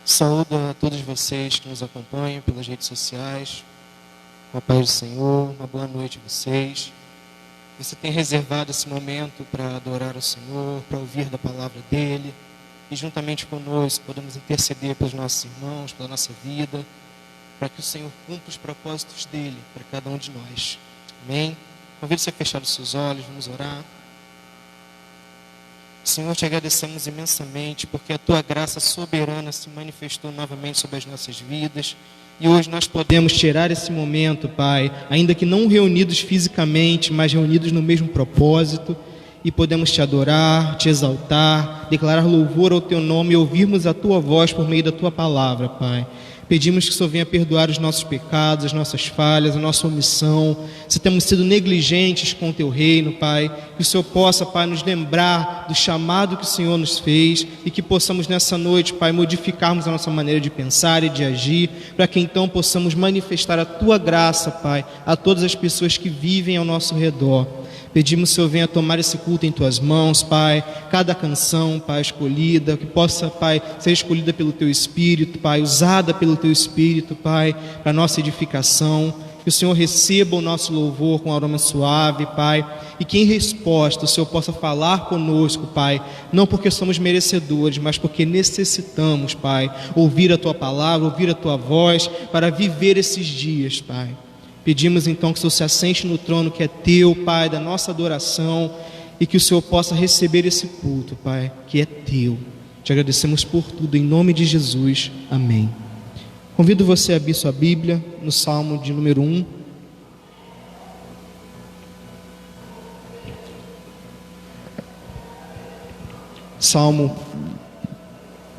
Saúdo a todos vocês que nos acompanham pelas redes sociais. Com a paz do Senhor, uma boa noite a vocês. Você tem reservado esse momento para adorar o Senhor, para ouvir da palavra dEle. E juntamente conosco podemos interceder pelos nossos irmãos, pela nossa vida, para que o Senhor cumpra os propósitos dEle para cada um de nós. Amém? Convido você a fechar os seus olhos, vamos orar. Senhor, te agradecemos imensamente porque a Tua graça soberana se manifestou novamente sobre as nossas vidas. E hoje nós podemos tirar esse momento, Pai, ainda que não reunidos fisicamente, mas reunidos no mesmo propósito, e podemos Te adorar, Te exaltar, declarar louvor ao Teu nome e ouvirmos a Tua voz por meio da Tua palavra, Pai. Pedimos que o Senhor venha perdoar os nossos pecados, as nossas falhas, a nossa omissão. Se temos sido negligentes com o Teu reino, Pai, que o Senhor possa, Pai, nos lembrar do chamado que o Senhor nos fez e que possamos nessa noite, Pai, modificarmos a nossa maneira de pensar e de agir, para que então possamos manifestar a Tua graça, Pai, a todas as pessoas que vivem ao nosso redor. Pedimos que o Senhor venha tomar esse culto em Tuas mãos, Pai. Cada canção, Pai, escolhida, que possa, Pai, ser escolhida pelo Teu Espírito, Pai, usada pelo Teu Espírito, Pai, para nossa edificação. Que o Senhor receba o nosso louvor com aroma suave, Pai, e que em resposta o Senhor possa falar conosco, Pai, não porque somos merecedores, mas porque necessitamos, Pai, ouvir a Tua palavra, ouvir a Tua voz, para viver esses dias, Pai. Pedimos então que o Senhor se assente no trono que é Teu, Pai, da nossa adoração, e que o Senhor possa receber esse culto, Pai, que é Teu. Te agradecemos por tudo, em nome de Jesus. Amém. Convido você a abrir sua Bíblia no Salmo de número 1. Salmo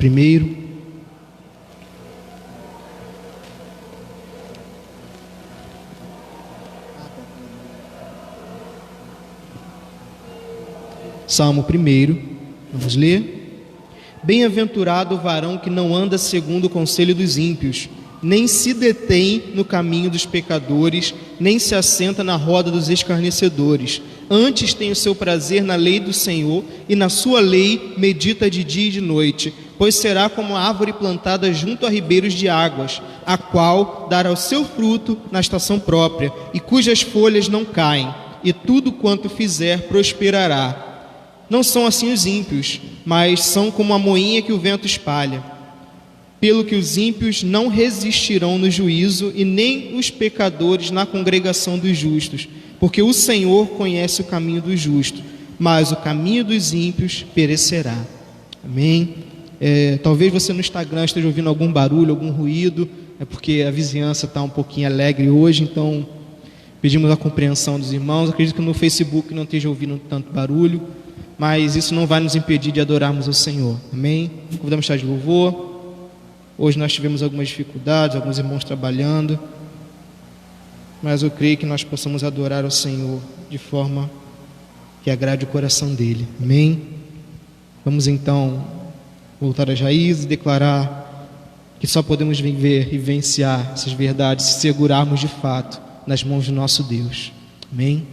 1. Salmo 1, vamos ler. Bem-aventurado o varão que não anda segundo o conselho dos ímpios, nem se detém no caminho dos pecadores, nem se assenta na roda dos escarnecedores. Antes tem o seu prazer na lei do Senhor, e na sua lei medita de dia e de noite. Pois será como a árvore plantada junto a ribeiros de águas, a qual dará o seu fruto na estação própria, e cujas folhas não caem, e tudo quanto fizer prosperará. Não são assim os ímpios, mas são como a moinha que o vento espalha. Pelo que os ímpios não resistirão no juízo, e nem os pecadores na congregação dos justos, porque o Senhor conhece o caminho dos justos, mas o caminho dos ímpios perecerá. Amém? Talvez você no Instagram esteja ouvindo algum barulho, algum ruído, é porque a vizinhança está um pouquinho alegre hoje, então pedimos a compreensão dos irmãos. Acredito que no Facebook não esteja ouvindo tanto barulho, mas isso não vai nos impedir de adorarmos ao Senhor. Amém? Convidamos a estar de louvor. Hoje nós tivemos algumas dificuldades, alguns irmãos trabalhando, mas eu creio que nós possamos adorar ao Senhor de forma que agrade o coração dEle. Amém? Vamos então voltar às raízes e declarar que só podemos viver e vivenciar essas verdades se segurarmos de fato nas mãos do nosso Deus. Amém?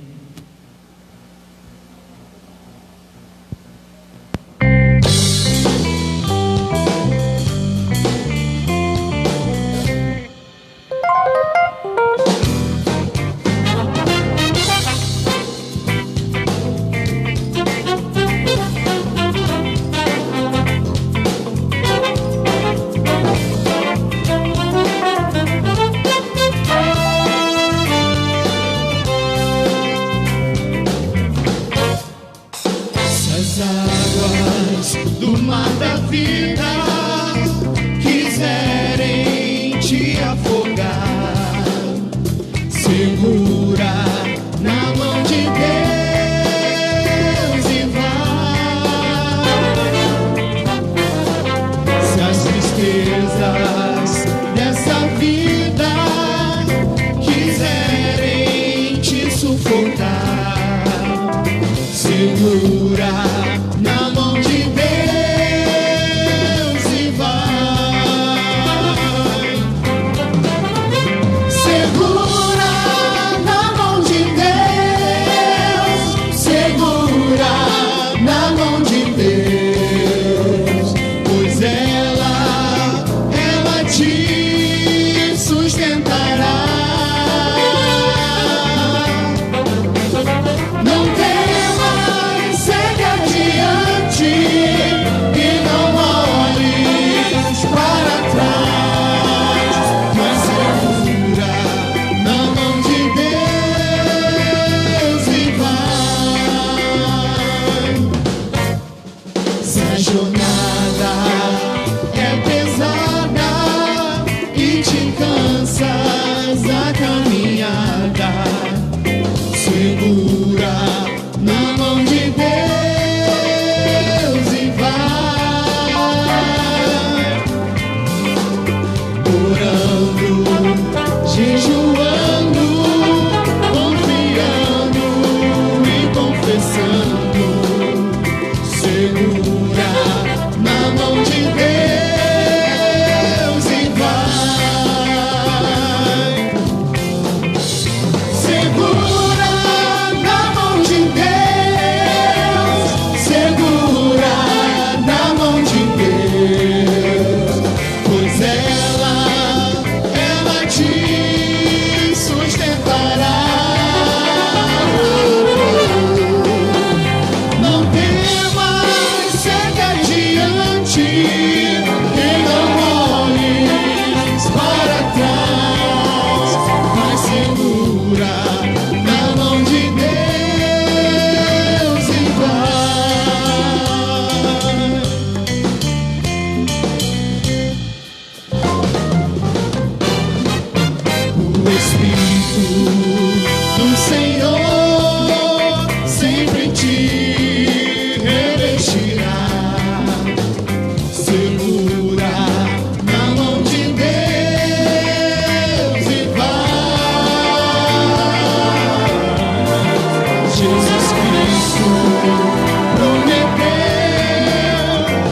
Jesus Cristo prometeu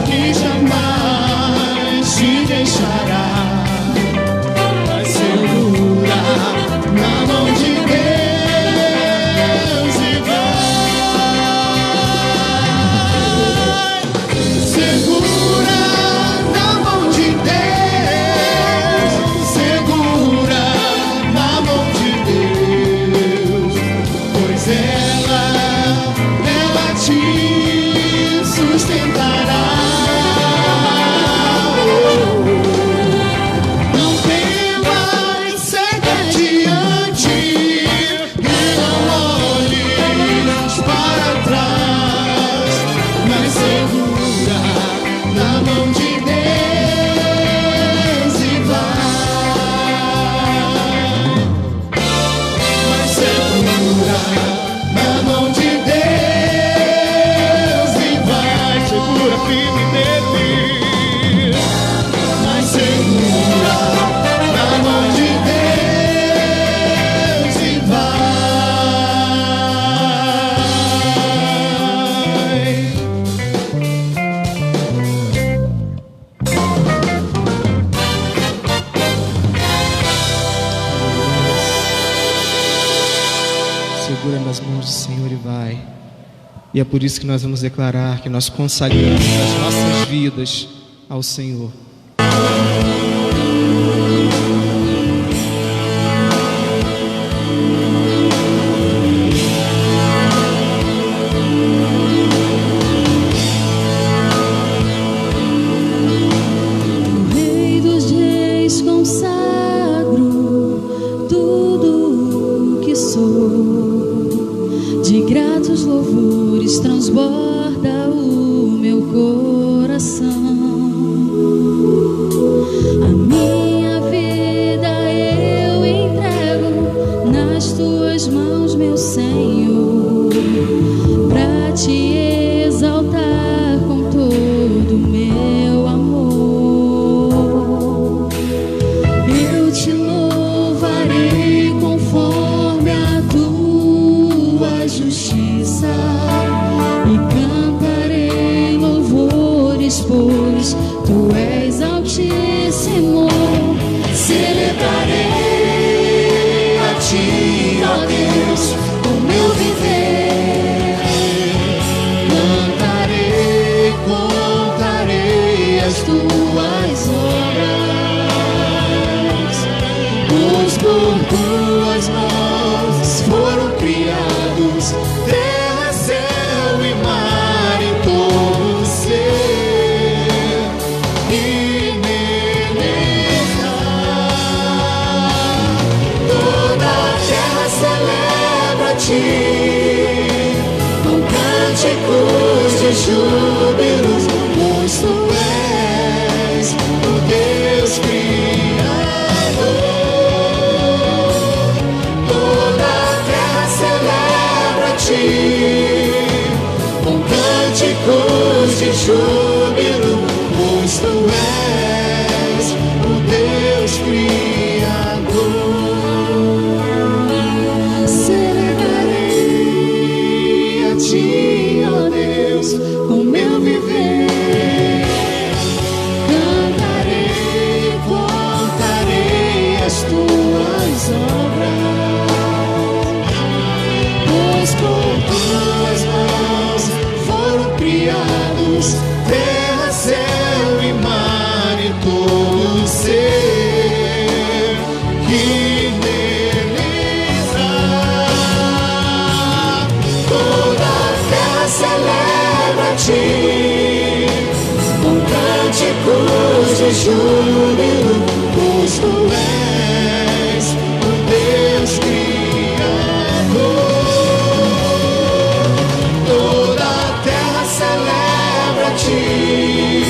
que jamais te deixará, vai segura na mão de Deus e vai segura na mão de Deus, segura na mão de Deus, pois ela te sustentará. Não temas, segue adiante e não olhes para trás, mas segura na mão de Deus e vai. Mas segura na mão de Deus e vai. Segura firme nele. Mas segura na mão de Deus e segura nas mãos do Senhor e vai. E é por isso que nós vamos declarar que nós consagramos as nossas vidas ao Senhor. Rei dos reis, consagro tudo o que sou, de gratos louvores transborda o meu coração. A minha vida eu entrego nas tuas mãos, meu Senhor, pra te exaltar com todo o meu amor. Eu te louvarei conforme a tua justiça e cantarei louvores, pois tu és altíssimo. Celebrarei a ti, ó Deus, o meu viver. Cantarei, contarei as tuas obras, pois por tuas mãos foram criados terra, céu e mar e todo ser, e nele está. Toda a terra celebra a ti, com cânticos de júbilo, pois tu és o Deus Criador. Toda a terra celebra a ti, com cânticos de júbilo, pois tu és o Deus Criador. Celebrarei a ti, ó Deus, com meu viver. Cantarei, contarei as tuas obras, pois por tuas mãos foram criados terra, céu e mar e todo ser que nele está. Toda a terra celebra a ti, com cânticos de júbilo, pois tu és o Deus Criador. Toda a terra celebra a ti,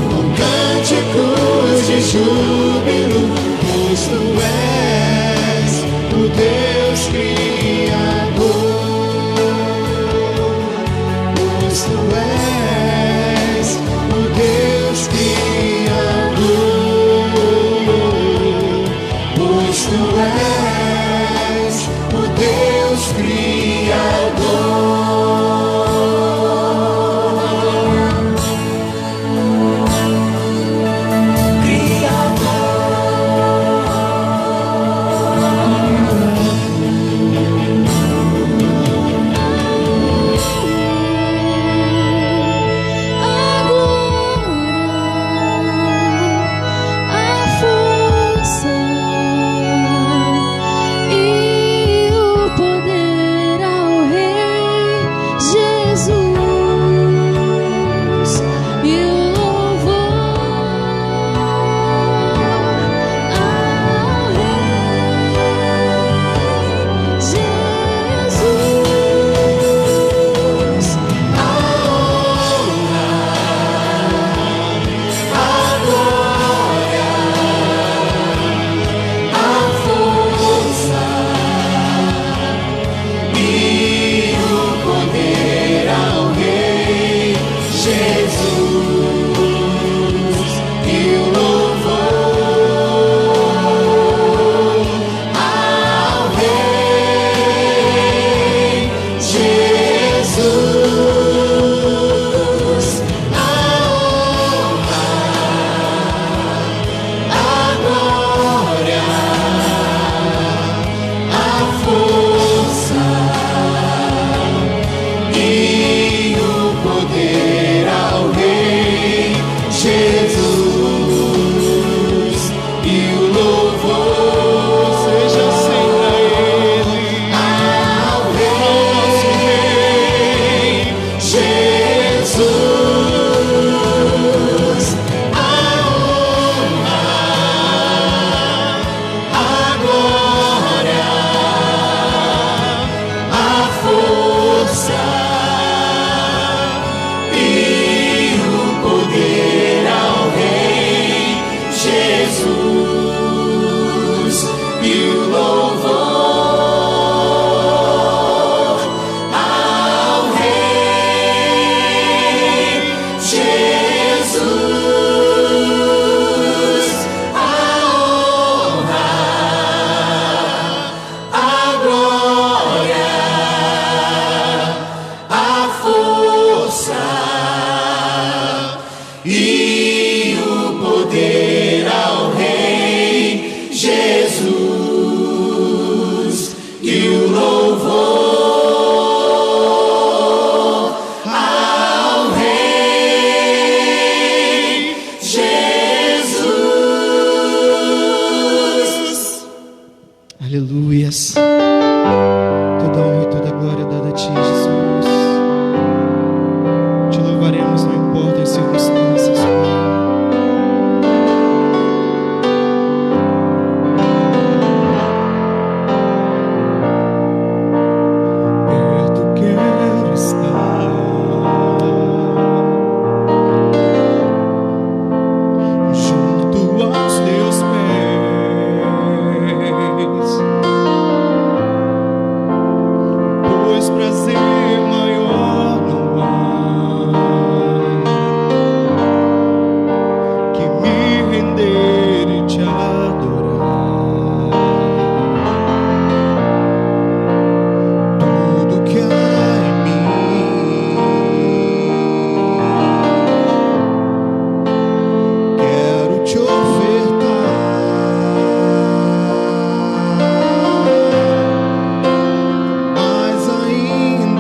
com cânticos de júbilo, pois tu és o Deus Criador. Pois tu és o Deus Criador. Pois tu és o Deus Criador.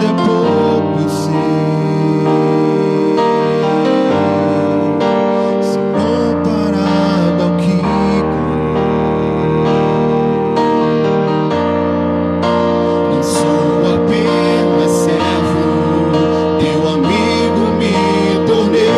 ainda é pouco, eu sei, se comparado ao que ganhei. Não sou apenas servo, teu amigo me tornei.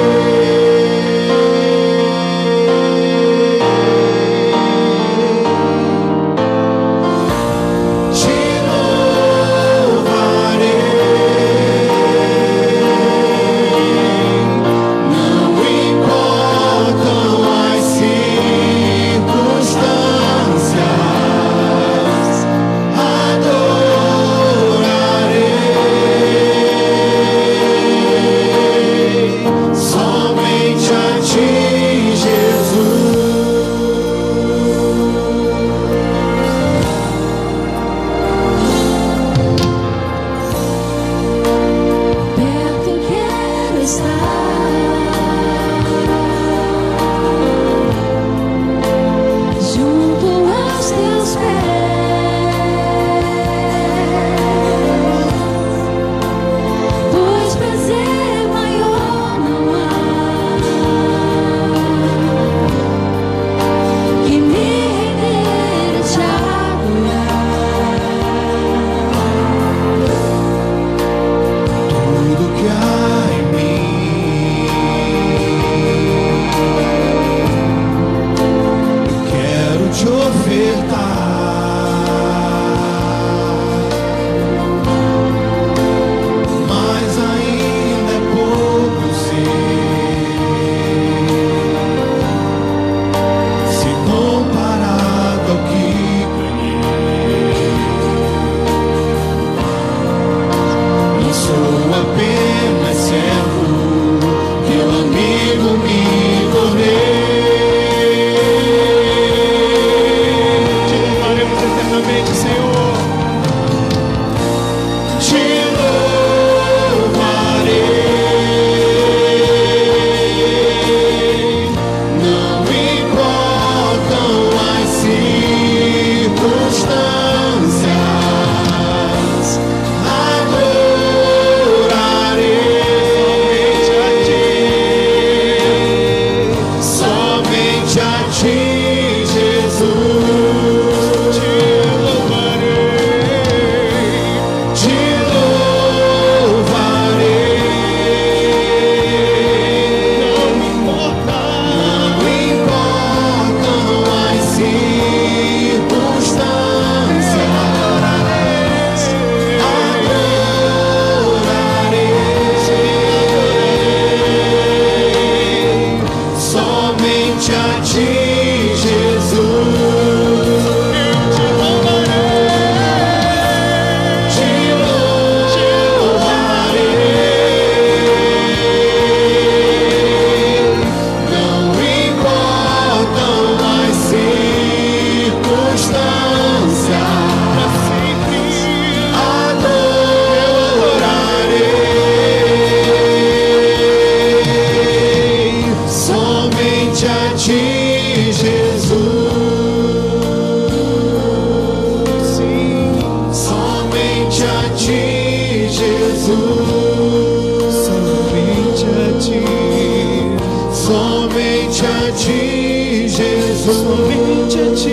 Somente a ti,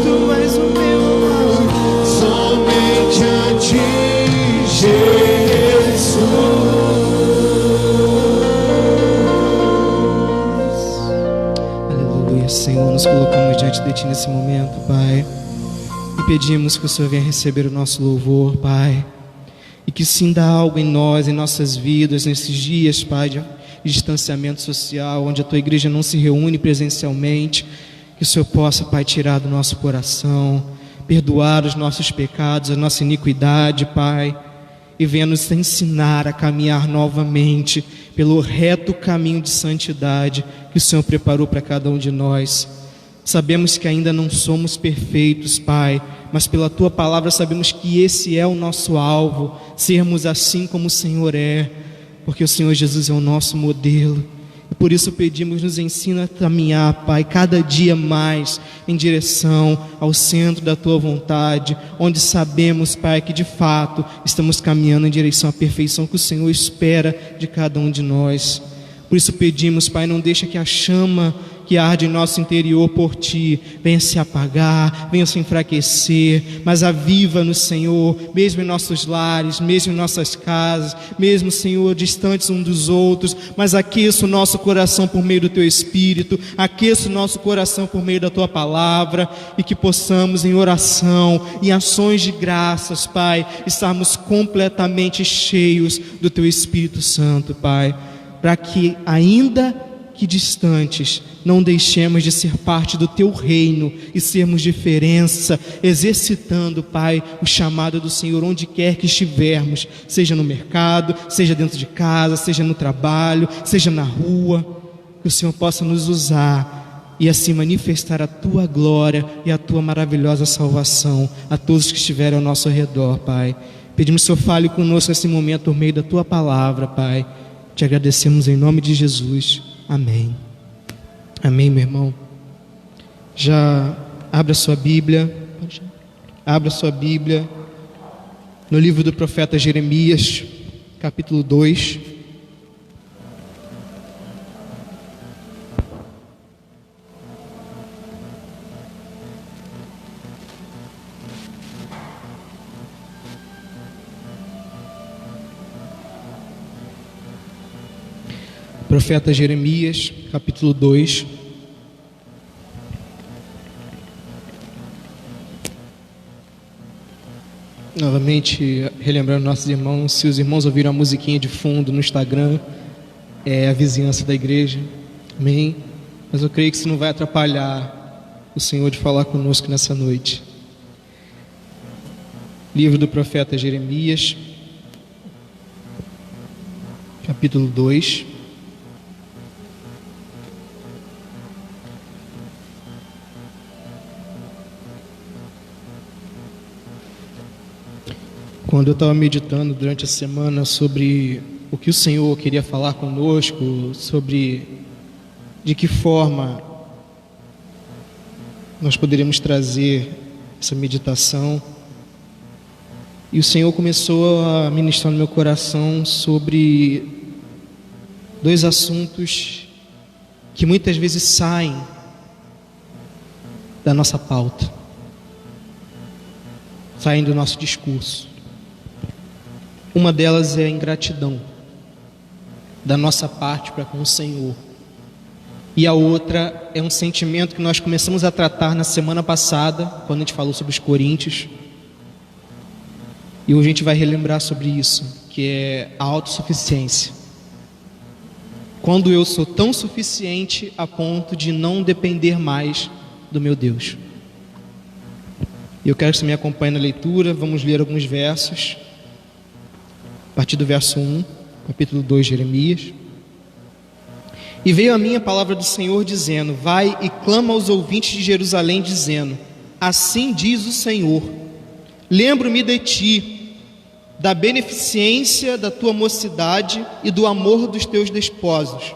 tu és o meu amor. Somente a ti, Jesus. Aleluia, Senhor, nos colocamos diante de ti nesse momento, Pai, e pedimos que o Senhor venha receber o nosso louvor, Pai, e que sinta algo em nós, em nossas vidas, nesses dias, Pai, de distanciamento social, onde a tua igreja não se reúne presencialmente, que o Senhor possa, Pai, tirar do nosso coração, perdoar os nossos pecados, a nossa iniquidade, Pai, e venha nos ensinar a caminhar novamente pelo reto caminho de santidade que o Senhor preparou para cada um de nós. Sabemos que ainda não somos perfeitos, Pai, mas pela tua palavra sabemos que esse é o nosso alvo, sermos assim como o Senhor é, porque o Senhor Jesus é o nosso modelo. E Por isso pedimos, nos ensina a caminhar, Pai, cada dia mais em direção ao centro da Tua vontade, onde sabemos, Pai, que de fato estamos caminhando em direção à perfeição que o Senhor espera de cada um de nós. Por isso pedimos, Pai, não deixa que a chama que arde em nosso interior por Ti venha se apagar, venha se enfraquecer, mas aviva-nos, Senhor, mesmo em nossos lares, mesmo em nossas casas, mesmo, Senhor, distantes uns dos outros, mas aqueça o nosso coração por meio do Teu Espírito, aqueça o nosso coração por meio da Tua palavra, e que possamos em oração, em ações de graças, Pai, estarmos completamente cheios do Teu Espírito Santo, Pai, para que ainda que distantes, não deixemos de ser parte do Teu reino e sermos diferença, exercitando, Pai, o chamado do Senhor onde quer que estivermos, seja no mercado, seja dentro de casa, seja no trabalho, seja na rua, que o Senhor possa nos usar e assim manifestar a Tua glória e a Tua maravilhosa salvação a todos que estiverem ao nosso redor, Pai. Pedimos que o Senhor fale conosco nesse momento por meio da Tua palavra, Pai. Te agradecemos em nome de Jesus. Amém. Amém, meu irmão. Já abra sua Bíblia. Abra sua Bíblia no livro do profeta Jeremias, capítulo 2. Profeta Jeremias, capítulo 2. Novamente, relembrando nossos irmãos, se os irmãos ouviram a musiquinha de fundo no Instagram, é a vizinhança da igreja, amém? Mas eu creio que isso não vai atrapalhar o Senhor de falar conosco nessa noite. Livro do profeta Jeremias, capítulo 2. Quando eu estava meditando durante a semana sobre o que o Senhor queria falar conosco, sobre de que forma nós poderíamos trazer essa meditação, e o Senhor começou a ministrar no meu coração sobre dois assuntos que muitas vezes saem da nossa pauta, saem do nosso discurso. Uma delas é a ingratidão da nossa parte para com o Senhor. E a outra é um sentimento que nós começamos a tratar na semana passada, quando a gente falou sobre os coríntios. E hoje a gente vai relembrar sobre isso, que é a autossuficiência. Quando eu sou tão suficiente a ponto de não depender mais do meu Deus. Eu quero que você me acompanhe na leitura, vamos ler alguns versos. A partir do verso 1, capítulo 2 de Jeremias. E veio a mim a palavra do Senhor dizendo: vai e clama aos ouvintes de Jerusalém dizendo: assim diz o Senhor, lembro-me de ti, da beneficência da tua mocidade e do amor dos teus desposórios,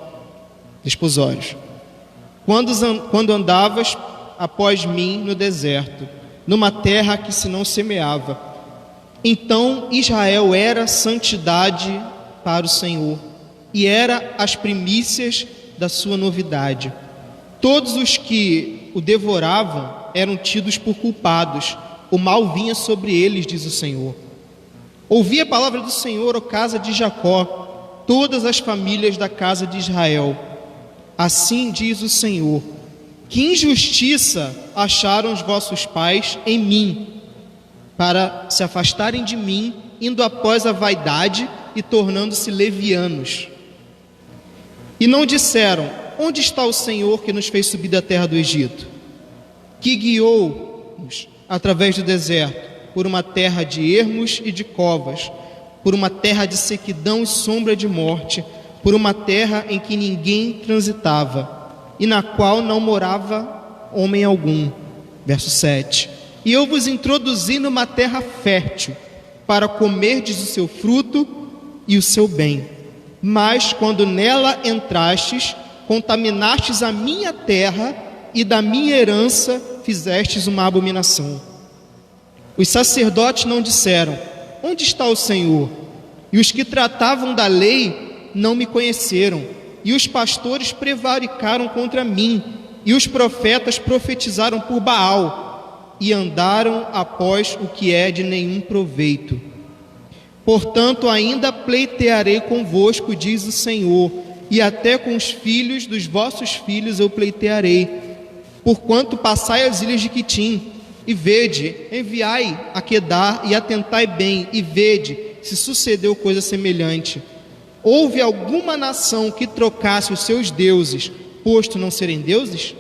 quando andavas após mim no deserto, numa terra que se não semeava. Então Israel era santidade para o Senhor, e era as primícias da sua novidade. Todos os que o devoravam eram tidos por culpados, o mal vinha sobre eles, diz o Senhor. Ouvi a palavra do Senhor, ó casa de Jacó, todas as famílias da casa de Israel. Assim diz o Senhor: que injustiça acharam os vossos pais em mim, para se afastarem de mim, indo após a vaidade e tornando-se levianos. E não disseram: onde está o Senhor que nos fez subir da terra do Egito, que guiou-nos através do deserto, por uma terra de ermos e de covas, por uma terra de sequidão e sombra de morte, por uma terra em que ninguém transitava, e na qual não morava homem algum. Verso 7. E eu vos introduzi numa terra fértil, para comerdes o seu fruto e o seu bem. Mas quando nela entrastes, contaminastes a minha terra e da minha herança fizestes uma abominação. Os sacerdotes não disseram: onde está o Senhor? E os que tratavam da lei não me conheceram. E os pastores prevaricaram contra mim, e os profetas profetizaram por Baal, e andaram após o que é de nenhum proveito. Portanto, ainda pleitearei convosco, diz o Senhor, e até com os filhos dos vossos filhos eu pleitearei. Porquanto passai as ilhas de Quitim, e vede, enviai a Quedar, e atentai bem, e vede, se sucedeu coisa semelhante. Houve alguma nação que trocasse os seus deuses, posto não serem deuses?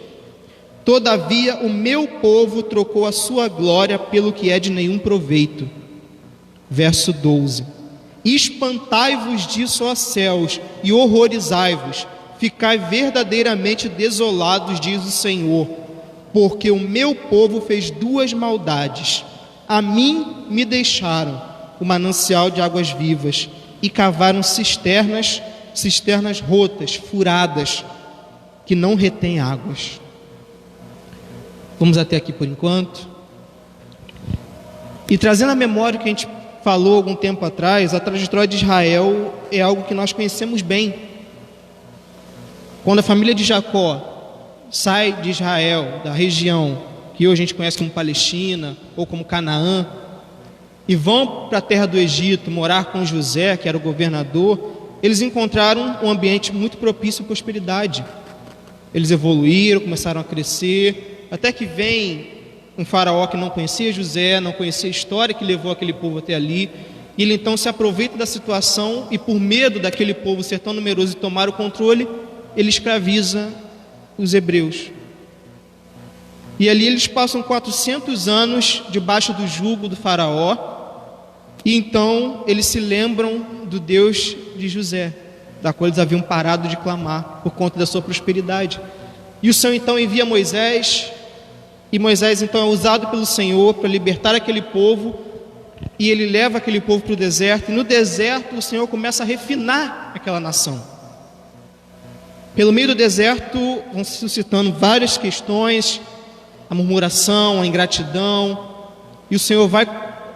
Todavia o meu povo trocou a sua glória pelo que é de nenhum proveito. Verso 12: espantai-vos disso, ó céus, e horrorizai-vos, ficai verdadeiramente desolados, diz o Senhor, porque o meu povo fez duas maldades. A mim me deixaram o manancial de águas vivas, e cavaram cisternas rotas, furadas, que não retêm águas. Vamos até aqui por enquanto. E trazendo à memória o que a gente falou algum tempo atrás, a trajetória de Israel é algo que nós conhecemos bem. Quando a família de Jacó sai de Israel, da região que hoje a gente conhece como Palestina ou como Canaã, e vão para a terra do Egito morar com José, que era o governador, eles encontraram um ambiente muito propício à prosperidade. Eles evoluíram, começaram a crescer, até que vem um faraó que não conhecia José, não conhecia a história que levou aquele povo até ali, e ele então se aproveita da situação e, por medo daquele povo ser tão numeroso e tomar o controle, ele escraviza os hebreus. E ali eles passam 400 anos debaixo do jugo do faraó, e então eles se lembram do Deus de José, da qual eles haviam parado de clamar por conta da sua prosperidade. E o Senhor então envia Moisés, e Moisés então é usado pelo Senhor para libertar aquele povo, e ele leva aquele povo para o deserto, e no deserto o Senhor começa a refinar aquela nação. Pelo meio do deserto vão se suscitando várias questões, a murmuração, a ingratidão, e o Senhor vai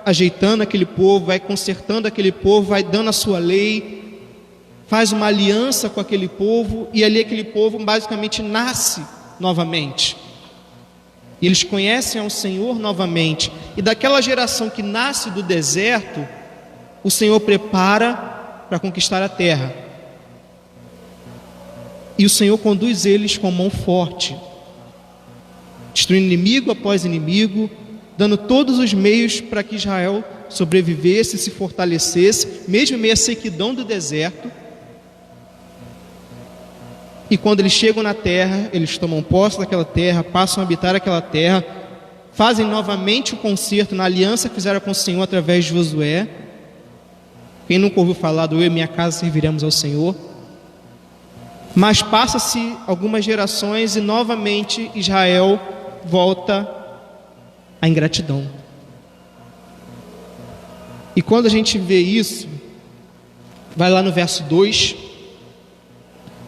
ajeitando aquele povo, vai consertando aquele povo, vai dando a sua lei, faz uma aliança com aquele povo, e ali aquele povo basicamente nasce novamente. E eles conhecem ao Senhor novamente. E daquela geração que nasce do deserto, o Senhor prepara para conquistar a terra. E o Senhor conduz eles com mão forte, destruindo inimigo após inimigo, dando todos os meios para que Israel sobrevivesse, se fortalecesse, mesmo em meio à sequidão do deserto. E quando eles chegam na terra, eles tomam posse daquela terra, passam a habitar aquela terra, fazem novamente o concerto na aliança que fizeram com o Senhor através de Josué. Quem nunca ouviu falar do eu e minha casa serviremos ao Senhor? Mas passa-se algumas gerações e novamente Israel volta à ingratidão. E quando a gente vê isso, vai lá no verso 2: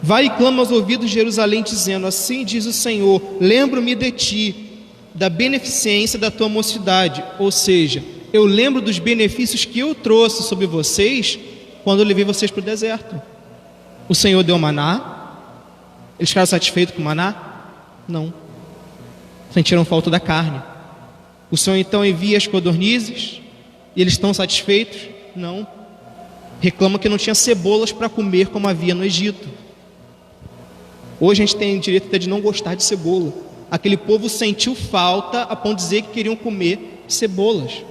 vai e clama aos ouvidos de Jerusalém, dizendo: assim diz o Senhor, lembro-me de ti, da beneficência da tua mocidade. Ou seja, eu lembro dos benefícios que eu trouxe sobre vocês quando eu levei vocês para o deserto. O Senhor deu maná. Eles ficaram satisfeitos com o maná? Não. Sentiram falta da carne. O Senhor então envia as codornizes, e eles estão satisfeitos? Não. Reclamam que não tinha cebolas para comer como havia no Egito. Hoje a gente tem direito até de não gostar de cebola. Aquele povo sentiu falta a ponto de dizer que queriam comer cebolas.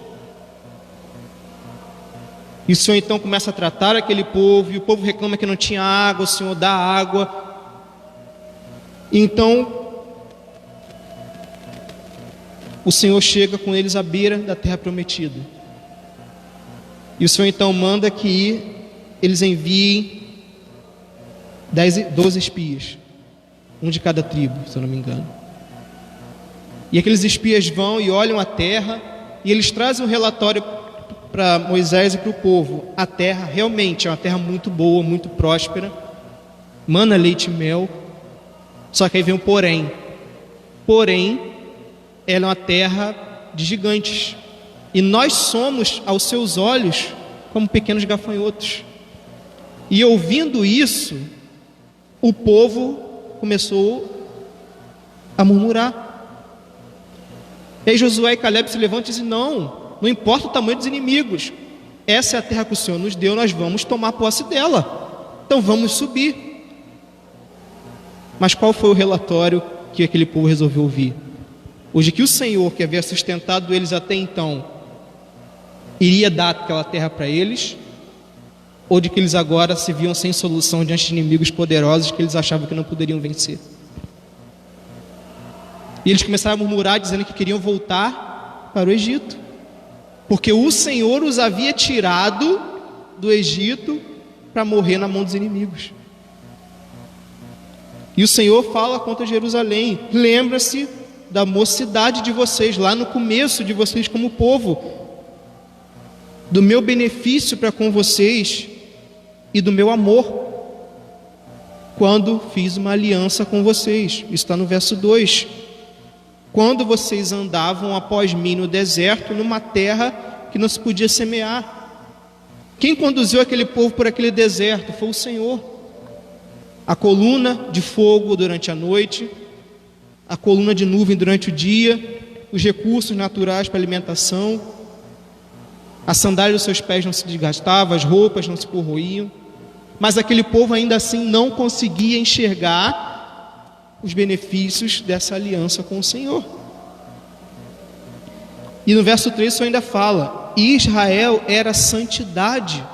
E o Senhor então começa a tratar aquele povo, e o povo reclama que não tinha água, o Senhor dá água. Então o Senhor chega com eles à beira da terra prometida. E o Senhor então manda que eles enviem 12 espias, um de cada tribo, se eu não me engano. E aqueles espias vão e olham a terra, e eles trazem um relatório para Moisés e para o povo. A terra realmente é uma terra muito boa, muito próspera, mana leite e mel, Só que aí vem um porém. Porém, ela é uma terra de gigantes. E nós somos, aos seus olhos, como pequenos gafanhotos. E ouvindo isso, o povo começou a murmurar. E aí Josué e Caleb se levantam e dizem: não importa o tamanho dos inimigos, essa é a terra que o Senhor nos deu, nós vamos tomar posse dela, então vamos subir. Mas qual foi o relatório que aquele povo resolveu ouvir? Hoje que o Senhor, que havia sustentado eles até então, iria dar aquela terra para eles, ou de que eles agora se viam sem solução diante de inimigos poderosos que eles achavam que não poderiam vencer. E eles começaram a murmurar, dizendo que queriam voltar para o Egito, porque o Senhor os havia tirado do Egito para morrer na mão dos inimigos. E o Senhor fala contra Jerusalém: lembra-se da mocidade de vocês, lá no começo de vocês como povo, do meu benefício para com vocês e do meu amor, quando fiz uma aliança com vocês. Isso está no verso 2. Quando vocês andavam após mim no deserto, numa terra que não se podia semear. Quem conduziu aquele povo por aquele deserto foi o Senhor. A coluna de fogo durante a noite, a coluna de nuvem durante o dia, os recursos naturais para alimentação, a sandália dos seus pés não se desgastava, as roupas não se corroíam, mas aquele povo ainda assim não conseguia enxergar os benefícios dessa aliança com o Senhor. E no verso 3 isso ainda fala: Israel era santidade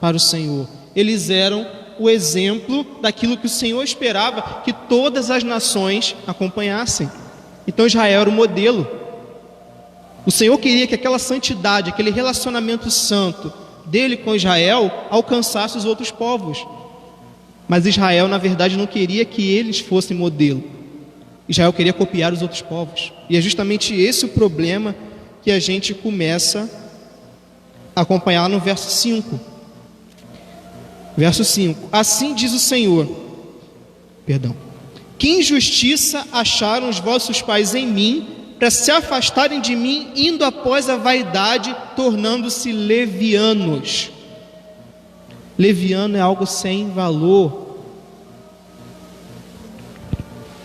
para o Senhor. Eles eram o exemplo daquilo que o Senhor esperava que todas as nações acompanhassem. Então Israel era o modelo. O Senhor queria que aquela santidade, aquele relacionamento santo dele com Israel alcançasse os outros povos. Mas Israel, na verdade, não queria que eles fossem modelo. Israel queria copiar os outros povos. E é justamente esse o problema que a gente começa a acompanhar no verso 5. Verso 5: assim diz o Senhor, que injustiça acharam os vossos pais em mim, para se afastarem de mim, indo após a vaidade, tornando-se levianos. Leviano é algo sem valor.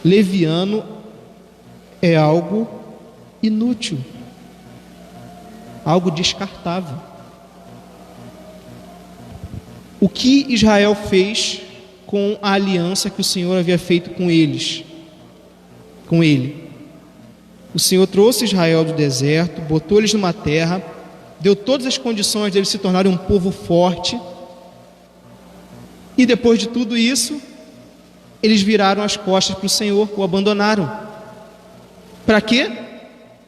Leviano é algo inútil, algo descartável. O que Israel fez com a aliança que o Senhor havia feito com eles? Com ele. O Senhor trouxe Israel do deserto, botou eles numa terra, deu todas as condições de eles se tornarem um povo forte. E depois de tudo isso, eles viraram as costas para o Senhor, o abandonaram. Para quê?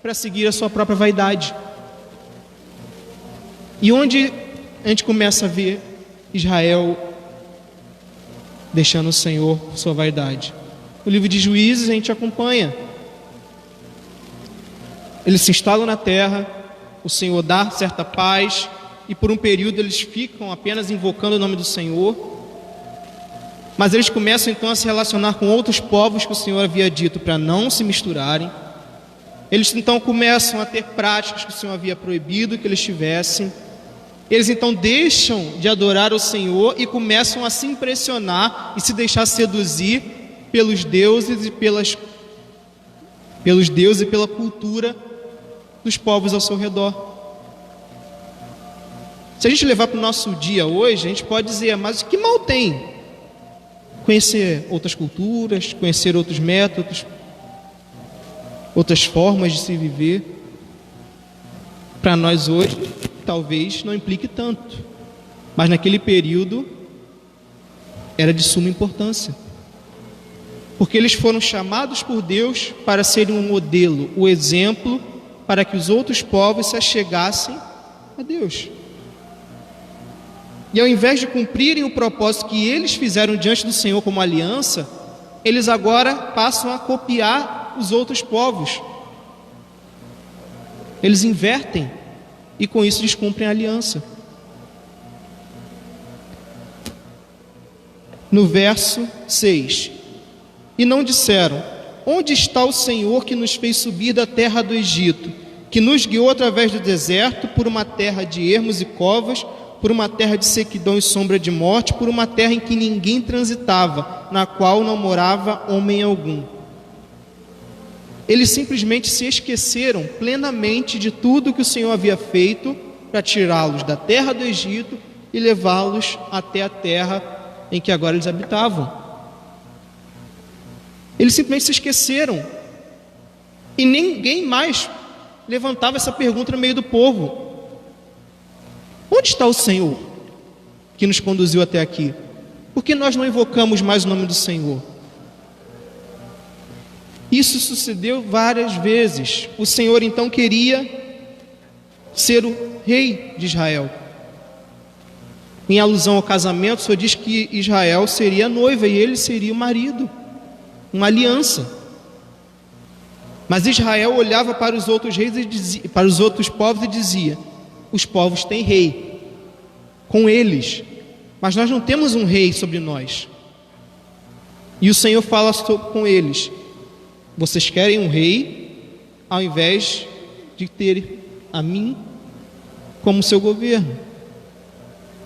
Para seguir a sua própria vaidade. E onde a gente começa a ver Israel deixando o Senhor por sua vaidade? No livro de Juízes a gente acompanha. Eles se instalam na terra, o Senhor dá certa paz, e por um período eles ficam apenas invocando o nome do Senhor. Mas eles começam então a se relacionar com outros povos que o Senhor havia dito para não se misturarem. Eles então começam a ter práticas que o Senhor havia proibido que eles tivessem. Eles então deixam de adorar o Senhor e começam a se impressionar e se deixar seduzir pelos deuses e pela cultura dos povos ao seu redor. Se a gente levar para o nosso dia hoje, a gente pode dizer: mas que mal tem conhecer outras culturas, conhecer outros métodos, outras formas de se viver? Para nós hoje, talvez não implique tanto, mas naquele período era de suma importância, porque eles foram chamados por Deus para serem um modelo, o exemplo, para que os outros povos se achegassem a Deus. E ao invés de cumprirem o propósito que eles fizeram diante do Senhor como aliança, eles agora passam a copiar os outros povos. Eles invertem e com isso descumprem a aliança. No verso 6: E não disseram: onde está o Senhor que nos fez subir da terra do Egito, que nos guiou através do deserto, por uma terra de ermos e covas, por uma terra de sequidão e sombra de morte, por uma terra em que ninguém transitava, na qual não morava homem algum? Eles simplesmente se esqueceram plenamente de tudo que o Senhor havia feito para tirá-los da terra do Egito e levá-los até a terra em que agora eles habitavam. Eles simplesmente se esqueceram. E ninguém mais levantava essa pergunta no meio do povo: onde está o Senhor que nos conduziu até aqui? Por que nós não invocamos mais o nome do Senhor? Isso sucedeu várias vezes. O Senhor então queria ser o rei de Israel. Em alusão ao casamento, o Senhor diz que Israel seria a noiva e ele seria o marido, uma aliança. Mas Israel olhava para os outros reis e dizia, para os outros povos, e dizia: os povos têm rei com eles, mas nós não temos um rei sobre nós. E o Senhor fala com eles: vocês querem um rei ao invés de ter a mim como seu governo.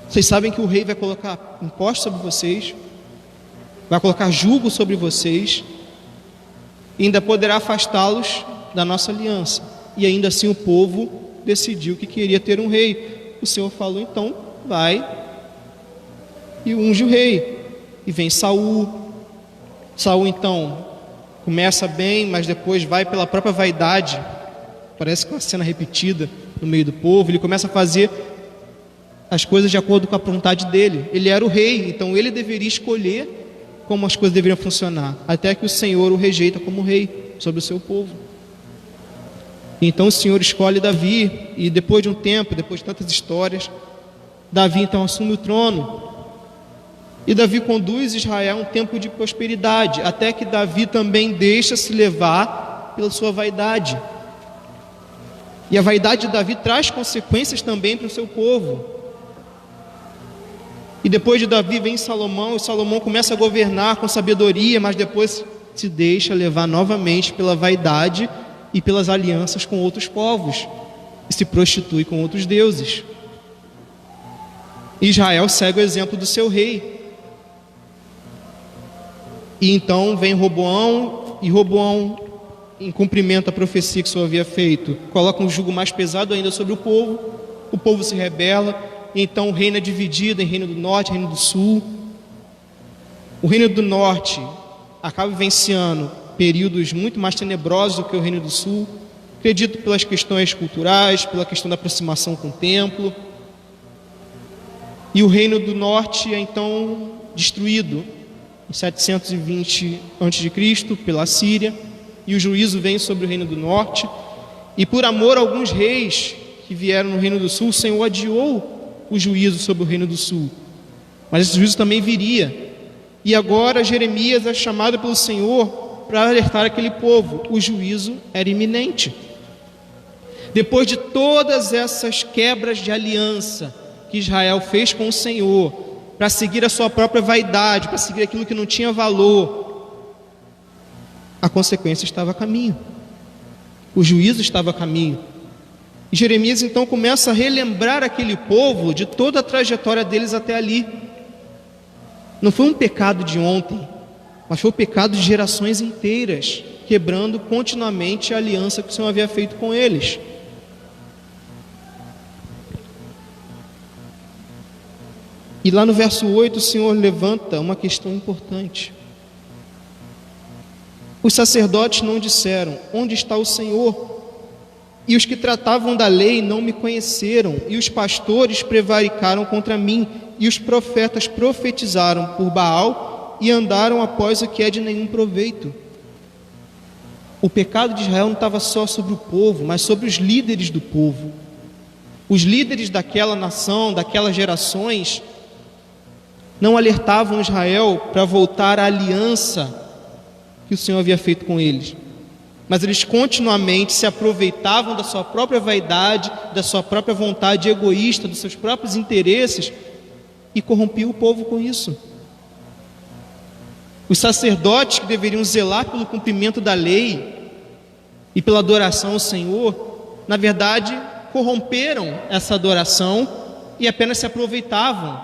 Vocês sabem que o rei vai colocar impostos sobre vocês, vai colocar jugo sobre vocês, e ainda poderá afastá-los da nossa aliança. E ainda assim o povo decidiu que queria ter um rei. O Senhor falou: então vai e unge o rei. E vem Saul. Saul então começa bem, mas depois vai pela própria vaidade. Parece que é uma cena repetida no meio do povo. Ele começa a fazer as coisas de acordo com a vontade dele. Ele era o rei, então ele deveria escolher como as coisas deveriam funcionar, até que o Senhor o rejeita como rei sobre o seu povo. Então o Senhor escolhe Davi, e depois de um tempo, depois de tantas histórias, Davi então assume o trono, e Davi conduz Israel a um tempo de prosperidade, até que Davi também deixa se levar pela sua vaidade. E a vaidade de Davi traz consequências também para o seu povo. E depois de Davi vem Salomão, e Salomão começa a governar com sabedoria, mas depois se deixa levar novamente pela vaidade e pelas alianças com outros povos, e se prostitui com outros deuses. Israel segue o exemplo do seu rei. E então vem Roboão, e Roboão, em cumprimento à profecia que o Senhor havia feito, coloca um jugo mais pesado ainda sobre o povo se rebela, e então o reino é dividido em reino do norte e reino do sul. O reino do norte acaba vivenciando períodos muito mais tenebrosos do que o reino do sul, acredito pelas questões culturais, pela questão da aproximação com o templo. E o reino do norte é então destruído em 720 a.C. pela Síria, e o juízo vem sobre o reino do norte. E por amor a alguns reis que vieram no reino do sul, o Senhor adiou o juízo sobre o reino do sul, mas esse juízo também viria. E agora Jeremias é chamado pelo Senhor para alertar aquele povo: o juízo era iminente. Depois de todas essas quebras de aliança que Israel fez com o Senhor, para seguir a sua própria vaidade, para seguir aquilo que não tinha valor, a consequência estava a caminho, o juízo estava a caminho. E Jeremias então começa a relembrar aquele povo de toda a trajetória deles até ali. Não foi um pecado de ontem, mas foi um pecado de gerações inteiras, quebrando continuamente a aliança que o Senhor havia feito com eles. E lá no verso 8 o Senhor levanta uma questão importante. Os sacerdotes não disseram: onde está o Senhor? E os que tratavam da lei não me conheceram, e os pastores prevaricaram contra mim, e os profetas profetizaram por Baal e andaram após o que é de nenhum proveito. O pecado de Israel não estava só sobre o povo, mas sobre os líderes do povo. Os líderes daquela nação, daquelas gerações, não alertavam Israel para voltar à aliança que o Senhor havia feito com eles, mas eles continuamente se aproveitavam da sua própria vaidade, da sua própria vontade egoísta, dos seus próprios interesses, e corrompiam o povo com isso. Os sacerdotes que deveriam zelar pelo cumprimento da lei e pela adoração ao Senhor, na verdade, corromperam essa adoração e apenas se aproveitavam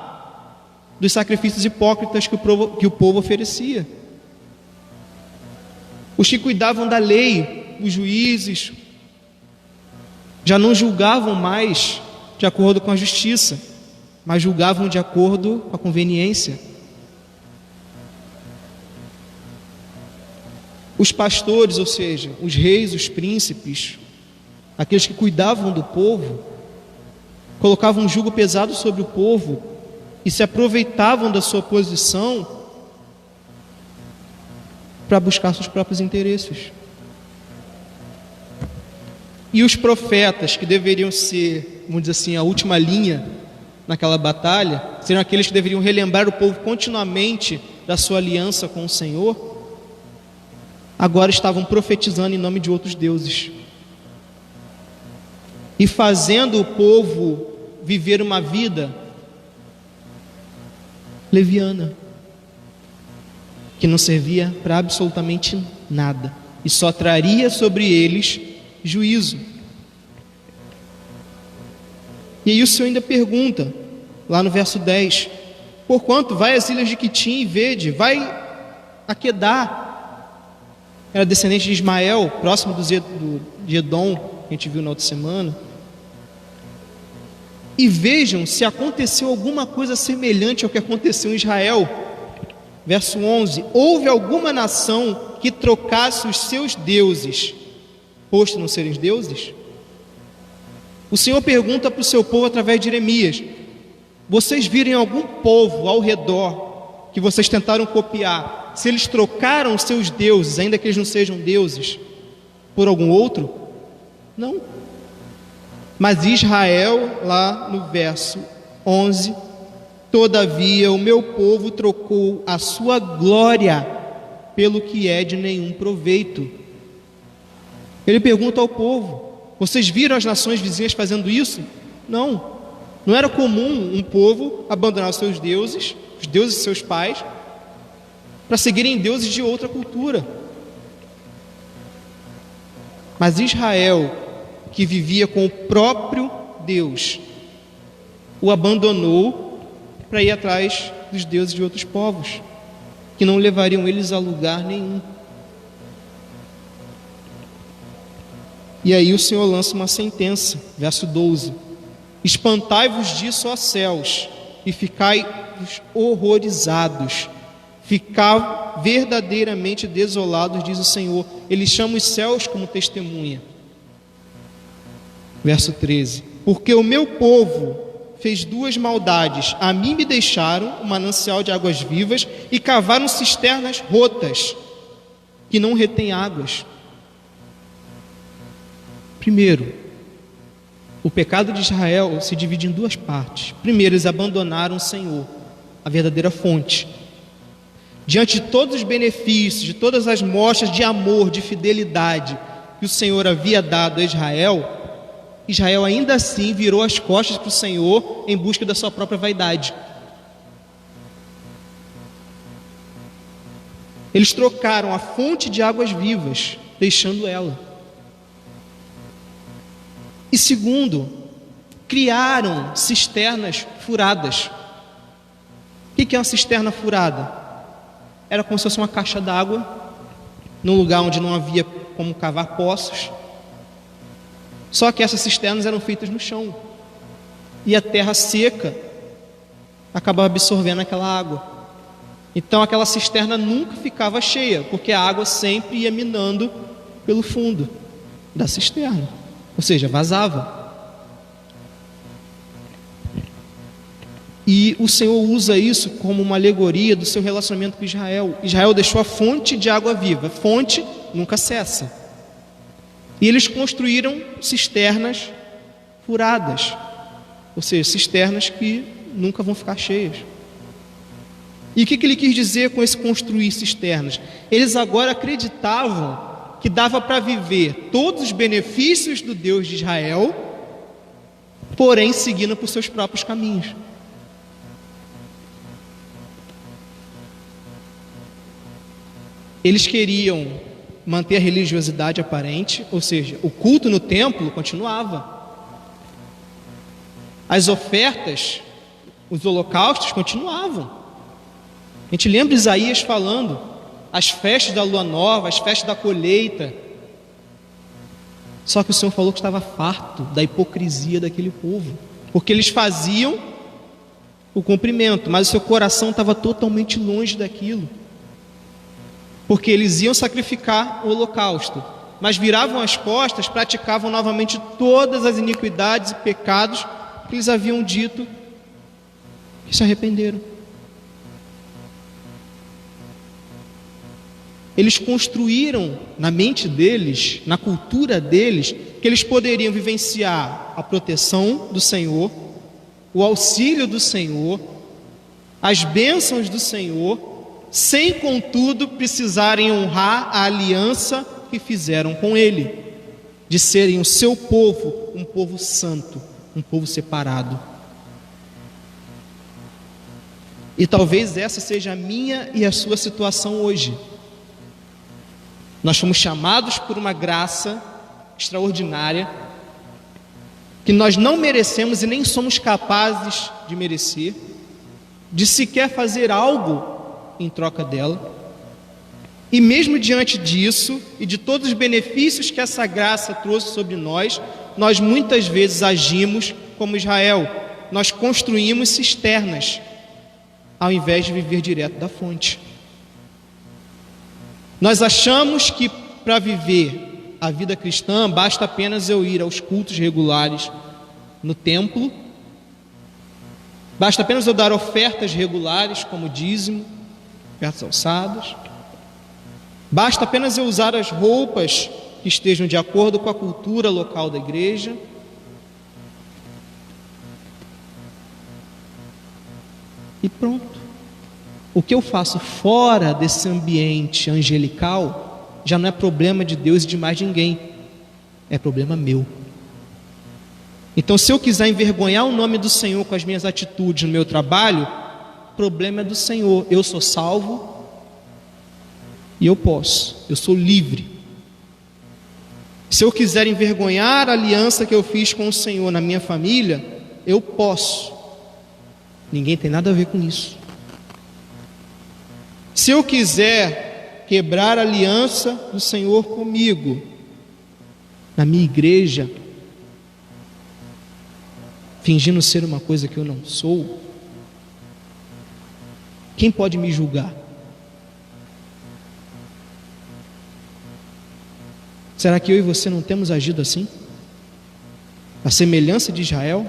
dos sacrifícios hipócritas que o povo oferecia. Os que cuidavam da lei, os juízes, já não julgavam mais de acordo com a justiça, mas julgavam de acordo com a conveniência. Os pastores, ou seja, os reis, os príncipes, aqueles que cuidavam do povo, colocavam um jugo pesado sobre o povo e se aproveitavam da sua posição para buscar seus próprios interesses. E os profetas, que deveriam ser, vamos dizer assim, a última linha naquela batalha, seriam aqueles que deveriam relembrar o povo continuamente da sua aliança com o Senhor, agora estavam profetizando em nome de outros deuses e fazendo o povo viver uma vida leviana, que não servia para absolutamente nada e só traria sobre eles juízo. E aí o Senhor ainda pergunta, lá no verso 10: porquanto vai às ilhas de Quitim e vede, vai a Quedar, era descendente de Ismael, próximo de Edom, que a gente viu na outra semana, e vejam se aconteceu alguma coisa semelhante ao que aconteceu em Israel. Verso 11: houve alguma nação que trocasse os seus deuses, posto não serem deuses? O Senhor pergunta para o seu povo através de Jeremias: vocês viram algum povo ao redor que vocês tentaram copiar, se eles trocaram os seus deuses, ainda que eles não sejam deuses, por algum outro? Não. Mas Israel, lá no verso 11: todavia o meu povo trocou a sua glória pelo que é de nenhum proveito. Ele pergunta ao povo: vocês viram as nações vizinhas fazendo isso? Não. Não era comum um povo abandonar os seus deuses, os deuses de seus pais, para seguirem deuses de outra cultura. Mas Israel, que vivia com o próprio Deus, o abandonou para ir atrás dos deuses de outros povos, que não levariam eles a lugar nenhum. E aí o Senhor lança uma sentença, verso 12: espantai-vos disso, ó céus, e ficai-vos horrorizados, ficai verdadeiramente desolados, diz o Senhor. Ele chama os céus como testemunha. Verso 13: porque o meu povo fez duas maldades, a mim me deixaram um manancial de águas vivas e cavaram cisternas rotas, que não retêm águas. Primeiro, o pecado de Israel se divide em duas partes. Primeiro, eles abandonaram o Senhor, a verdadeira fonte. Diante de todos os benefícios, de todas as mostras de amor, de fidelidade que o Senhor havia dado a Israel, Israel ainda assim virou as costas para o Senhor em busca da sua própria vaidade. Eles trocaram a fonte de águas vivas, deixando ela. E segundo, criaram cisternas furadas. O que é uma cisterna furada? Era como se fosse uma caixa d'água, num lugar onde não havia como cavar poços. Só que essas cisternas eram feitas no chão, e a terra seca acabava absorvendo aquela água. Então aquela cisterna nunca ficava cheia, porque a água sempre ia minando pelo fundo da cisterna, ou seja, vazava. E o Senhor usa isso como uma alegoria do seu relacionamento com Israel. Israel deixou a fonte de água viva, a fonte nunca cessa. E eles construíram cisternas furadas, ou seja, cisternas que nunca vão ficar cheias. E o que ele quis dizer com esse construir cisternas? Eles agora acreditavam que dava para viver todos os benefícios do Deus de Israel, porém seguindo por seus próprios caminhos. Eles queriam manter a religiosidade aparente, ou seja, o culto no templo continuava. As ofertas, os holocaustos continuavam. A gente lembra Isaías falando, as festas da lua nova, as festas da colheita. Só que o Senhor falou que estava farto da hipocrisia daquele povo, porque eles faziam o cumprimento, mas o seu coração estava totalmente longe daquilo, porque eles iam sacrificar o holocausto, mas viravam as costas, praticavam novamente todas as iniquidades e pecados que eles haviam dito que se arrependeram. Eles construíram na mente deles, na cultura deles, que eles poderiam vivenciar a proteção do Senhor, o auxílio do Senhor, as bênçãos do Senhor, sem contudo precisarem honrar a aliança que fizeram com Ele, de serem o seu povo, um povo santo, um povo separado. E talvez essa seja a minha e a sua situação hoje. Nós fomos chamados por uma graça extraordinária, que nós não merecemos e nem somos capazes de merecer, de sequer fazer algo em troca dela. E mesmo diante disso e de todos os benefícios que essa graça trouxe sobre nós, nós muitas vezes agimos como Israel. Nós construímos cisternas, ao invés de viver direto da fonte. Nós achamos que para viver a vida cristã basta apenas eu ir aos cultos regulares no templo, basta apenas eu dar ofertas regulares como dízimo, ofertas alçadas, basta apenas eu usar as roupas que estejam de acordo com a cultura local da igreja. E pronto. O que eu faço fora desse ambiente angelical já não é problema de Deus e de mais ninguém, é problema meu. Então, se eu quiser envergonhar o nome do Senhor com as minhas atitudes no meu trabalho, o problema é do Senhor. Eu sou salvo e eu posso, eu sou livre. Se eu quiser envergonhar a aliança que eu fiz com o Senhor na minha família, eu posso. Ninguém tem nada a ver com isso. Se eu quiser quebrar a aliança do Senhor comigo, na minha igreja, fingindo ser uma coisa que eu não sou, quem pode me julgar? Será que eu e você não temos agido assim? A semelhança de Israel?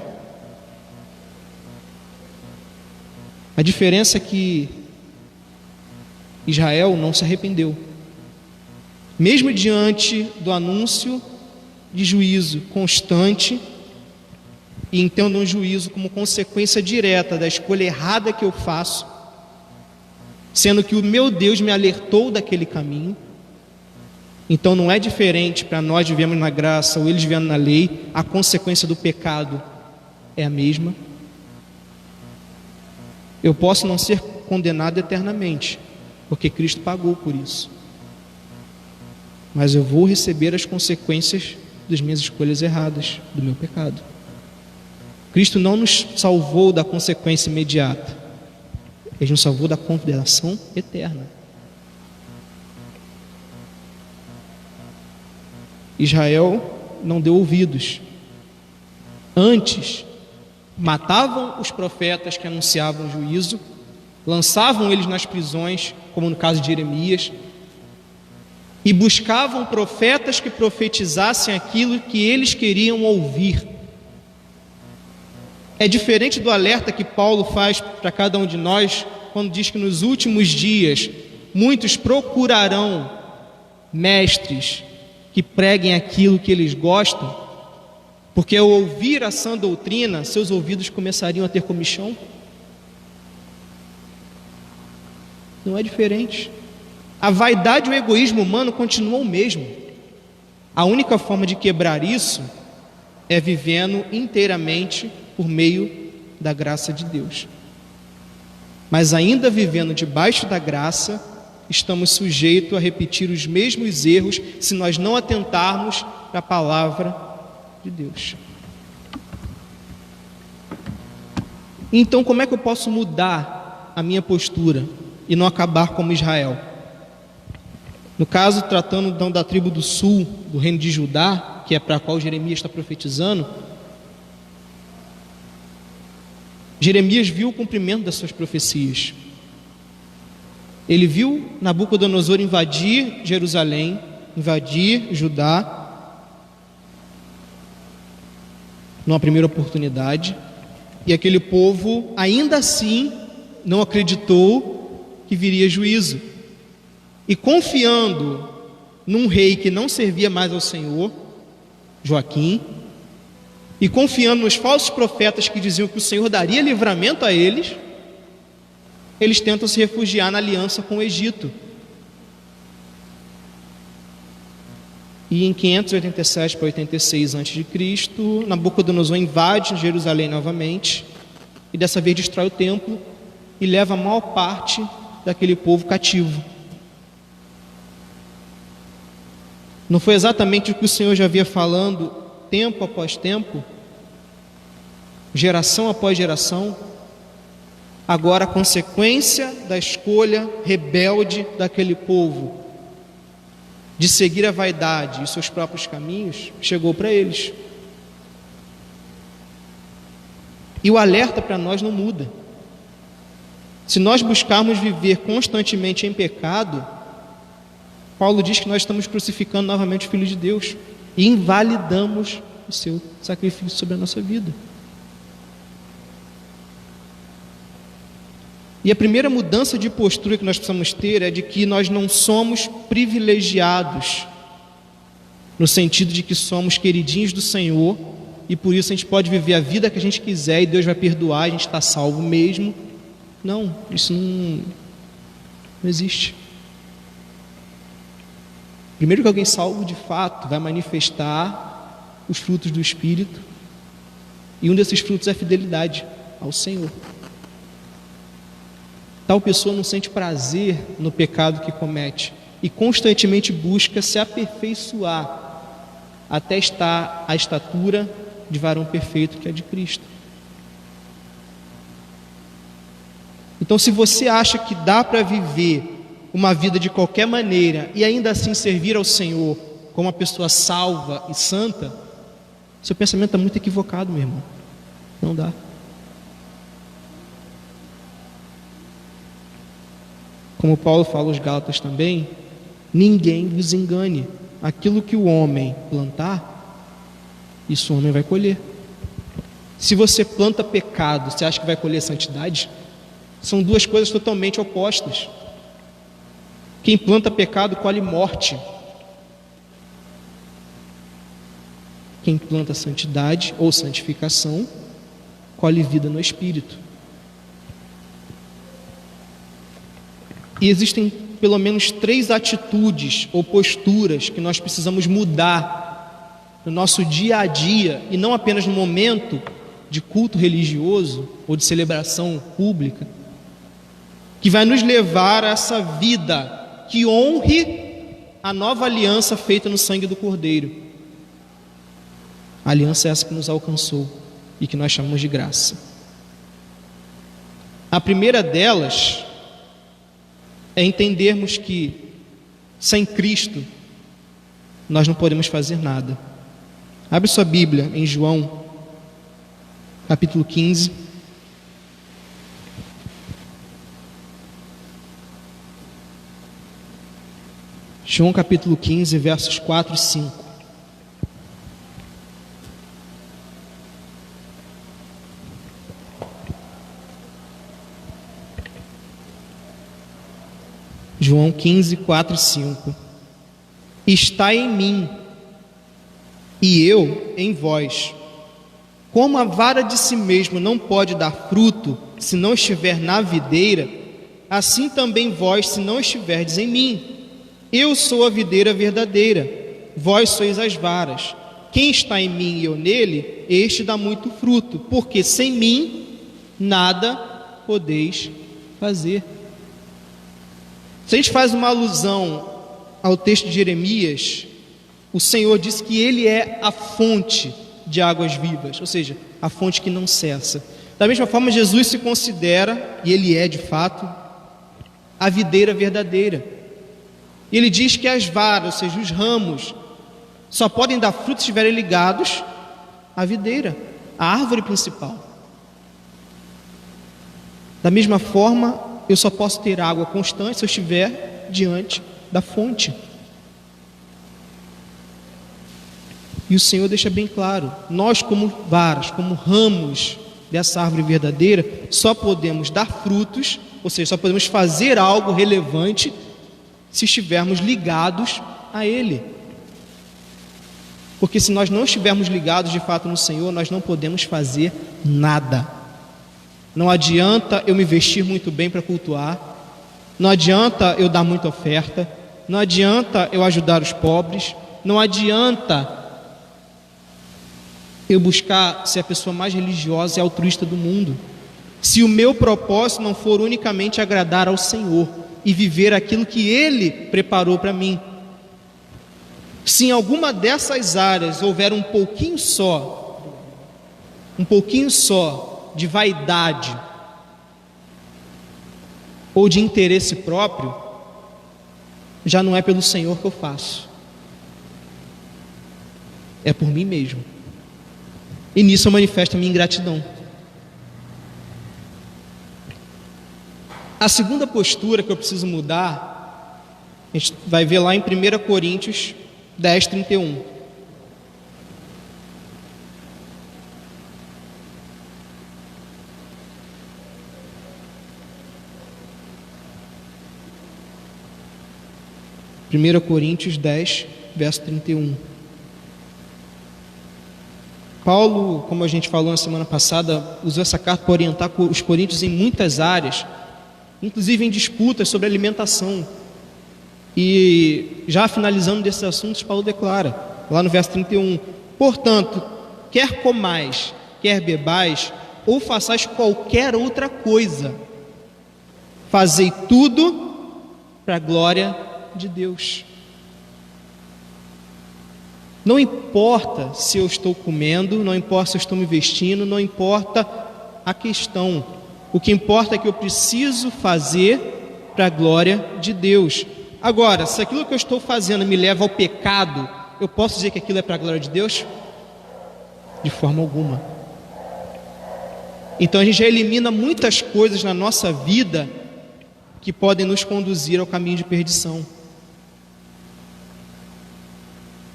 A diferença é que Israel não se arrependeu, mesmo diante do anúncio de juízo constante, e entendo um juízo como consequência direta da escolha errada que eu faço, sendo que o meu Deus me alertou daquele caminho. Então não é diferente para nós vivemos na graça ou eles vivendo na lei, a consequência do pecado é a mesma. Eu posso não ser condenado eternamente, porque Cristo pagou por isso, mas eu vou receber as consequências das minhas escolhas erradas, do meu pecado. Cristo não nos salvou da consequência imediata, Ele nos salvou da condenação eterna. Israel não deu ouvidos. Antes, matavam os profetas que anunciavam o juízo, lançavam eles nas prisões, como no caso de Jeremias, e buscavam profetas que profetizassem aquilo que eles queriam ouvir. É diferente do alerta que Paulo faz para cada um de nós, quando diz que nos últimos dias muitos procurarão mestres que preguem aquilo que eles gostam, porque ao ouvir a sã doutrina, seus ouvidos começariam a ter comichão. Não é diferente. A vaidade e o egoísmo humano continuam o mesmo. A única forma de quebrar isso é vivendo inteiramente por meio da graça de Deus. Mas ainda vivendo debaixo da graça, estamos sujeitos a repetir os mesmos erros se nós não atentarmos para a palavra de Deus. Então, como é que eu posso mudar a minha postura e não acabar como Israel? No caso, tratando então da tribo do sul, do reino de Judá, que é para a qual Jeremias está profetizando, Jeremias viu o cumprimento das suas profecias. Ele viu Nabucodonosor invadir Jerusalém, invadir Judá, numa primeira oportunidade, e aquele povo ainda assim não acreditou que viria juízo. E confiando num rei que não servia mais ao Senhor, Joaquim, e confiando nos falsos profetas que diziam que o Senhor daria livramento a eles, eles tentam se refugiar na aliança com o Egito. E em 587 para 86 a.C., Nabucodonosor invade Jerusalém novamente, e dessa vez destrói o templo e leva a maior parte daquele povo cativo. Não foi exatamente o que o Senhor já havia falando tempo após tempo, geração após geração? Agora a consequência da escolha rebelde daquele povo de seguir a vaidade e seus próprios caminhos chegou para eles. E o alerta para nós não muda. Se nós buscarmos viver constantemente em pecado, Paulo diz que nós estamos crucificando novamente o Filho de Deus e invalidamos o seu sacrifício sobre a nossa vida. E a primeira mudança de postura que nós precisamos ter é de que nós não somos privilegiados, no sentido de que somos queridinhos do Senhor, e por isso a gente pode viver a vida que a gente quiser e Deus vai perdoar, a gente está salvo mesmo. Não, isso não existe. Primeiro que alguém salvo de fato vai manifestar os frutos do Espírito, e um desses frutos é a fidelidade ao Senhor. Tal pessoa não sente prazer no pecado que comete e constantemente busca se aperfeiçoar até estar à estatura de varão perfeito que é de Cristo. Então, se você acha que dá para viver uma vida de qualquer maneira e ainda assim servir ao Senhor como uma pessoa salva e santa, seu pensamento está muito equivocado, meu irmão. Não dá. Como Paulo fala aos Gálatas também, ninguém vos engane. Aquilo que o homem plantar, isso o homem vai colher. Se você planta pecado, você acha que vai colher santidade? São duas coisas totalmente opostas. Quem planta pecado colhe morte. Quem planta santidade ou santificação colhe vida no Espírito. E existem pelo menos 3 atitudes ou posturas que nós precisamos mudar no nosso dia a dia, e não apenas no momento de culto religioso ou de celebração pública, que vai nos levar a essa vida que honre a nova aliança feita no sangue do Cordeiro. A aliança é essa que nos alcançou e que nós chamamos de graça. A primeira delas é entendermos que sem Cristo nós não podemos fazer nada. Abre sua Bíblia em João, capítulo 15. João capítulo 15, versos 4 e 5. João 15, 4 e 5. Está em mim e eu em vós. Como a vara de si mesmo não pode dar fruto se não estiver na videira, assim também vós, se não estiverdes em mim. Eu sou a videira verdadeira, vós sois as varas. Quem está em mim e eu nele, este dá muito fruto, porque sem mim nada podeis fazer. Se a gente faz uma alusão ao texto de Jeremias, o Senhor diz que Ele é a fonte de águas vivas, ou seja, a fonte que não cessa. Da mesma forma, Jesus se considera, e Ele é de fato, a videira verdadeira. Ele diz que as varas, ou seja, os ramos, só podem dar frutos se estiverem ligados à videira, à árvore principal. Da mesma forma, eu só posso ter água constante se eu estiver diante da fonte. E o Senhor deixa bem claro, nós como varas, como ramos dessa árvore verdadeira, só podemos dar frutos, ou seja, só podemos fazer algo relevante se estivermos ligados a Ele. Porque se nós não estivermos ligados de fato no Senhor, nós não podemos fazer nada. Não adianta eu me vestir muito bem para cultuar, não adianta eu dar muita oferta, não adianta eu ajudar os pobres, não adianta eu buscar ser a pessoa mais religiosa e altruísta do mundo, se o meu propósito não for unicamente agradar ao Senhor e viver aquilo que Ele preparou para mim. Se em alguma dessas áreas houver um pouquinho só de vaidade ou de interesse próprio, já não é pelo Senhor que eu faço, é por mim mesmo. E nisso eu manifesto a minha ingratidão. A segunda postura que eu preciso mudar, a gente vai ver lá em 1 Coríntios 10, 31. Primeira Coríntios 10, verso 31. Paulo, como a gente falou na semana passada, usou essa carta para orientar os coríntios em muitas áreas, inclusive em disputas sobre alimentação. E já finalizando desses assuntos, Paulo declara, lá no verso 31, portanto, quer comais, quer bebais, ou façais qualquer outra coisa, fazei tudo para a glória de Deus. Não importa se eu estou comendo, não importa se eu estou me vestindo, não importa a questão. O que importa é que eu preciso fazer para a glória de Deus. Agora, se aquilo que eu estou fazendo me leva ao pecado, eu posso dizer que aquilo é para a glória de Deus? De forma alguma. Então a gente já elimina muitas coisas na nossa vida que podem nos conduzir ao caminho de perdição.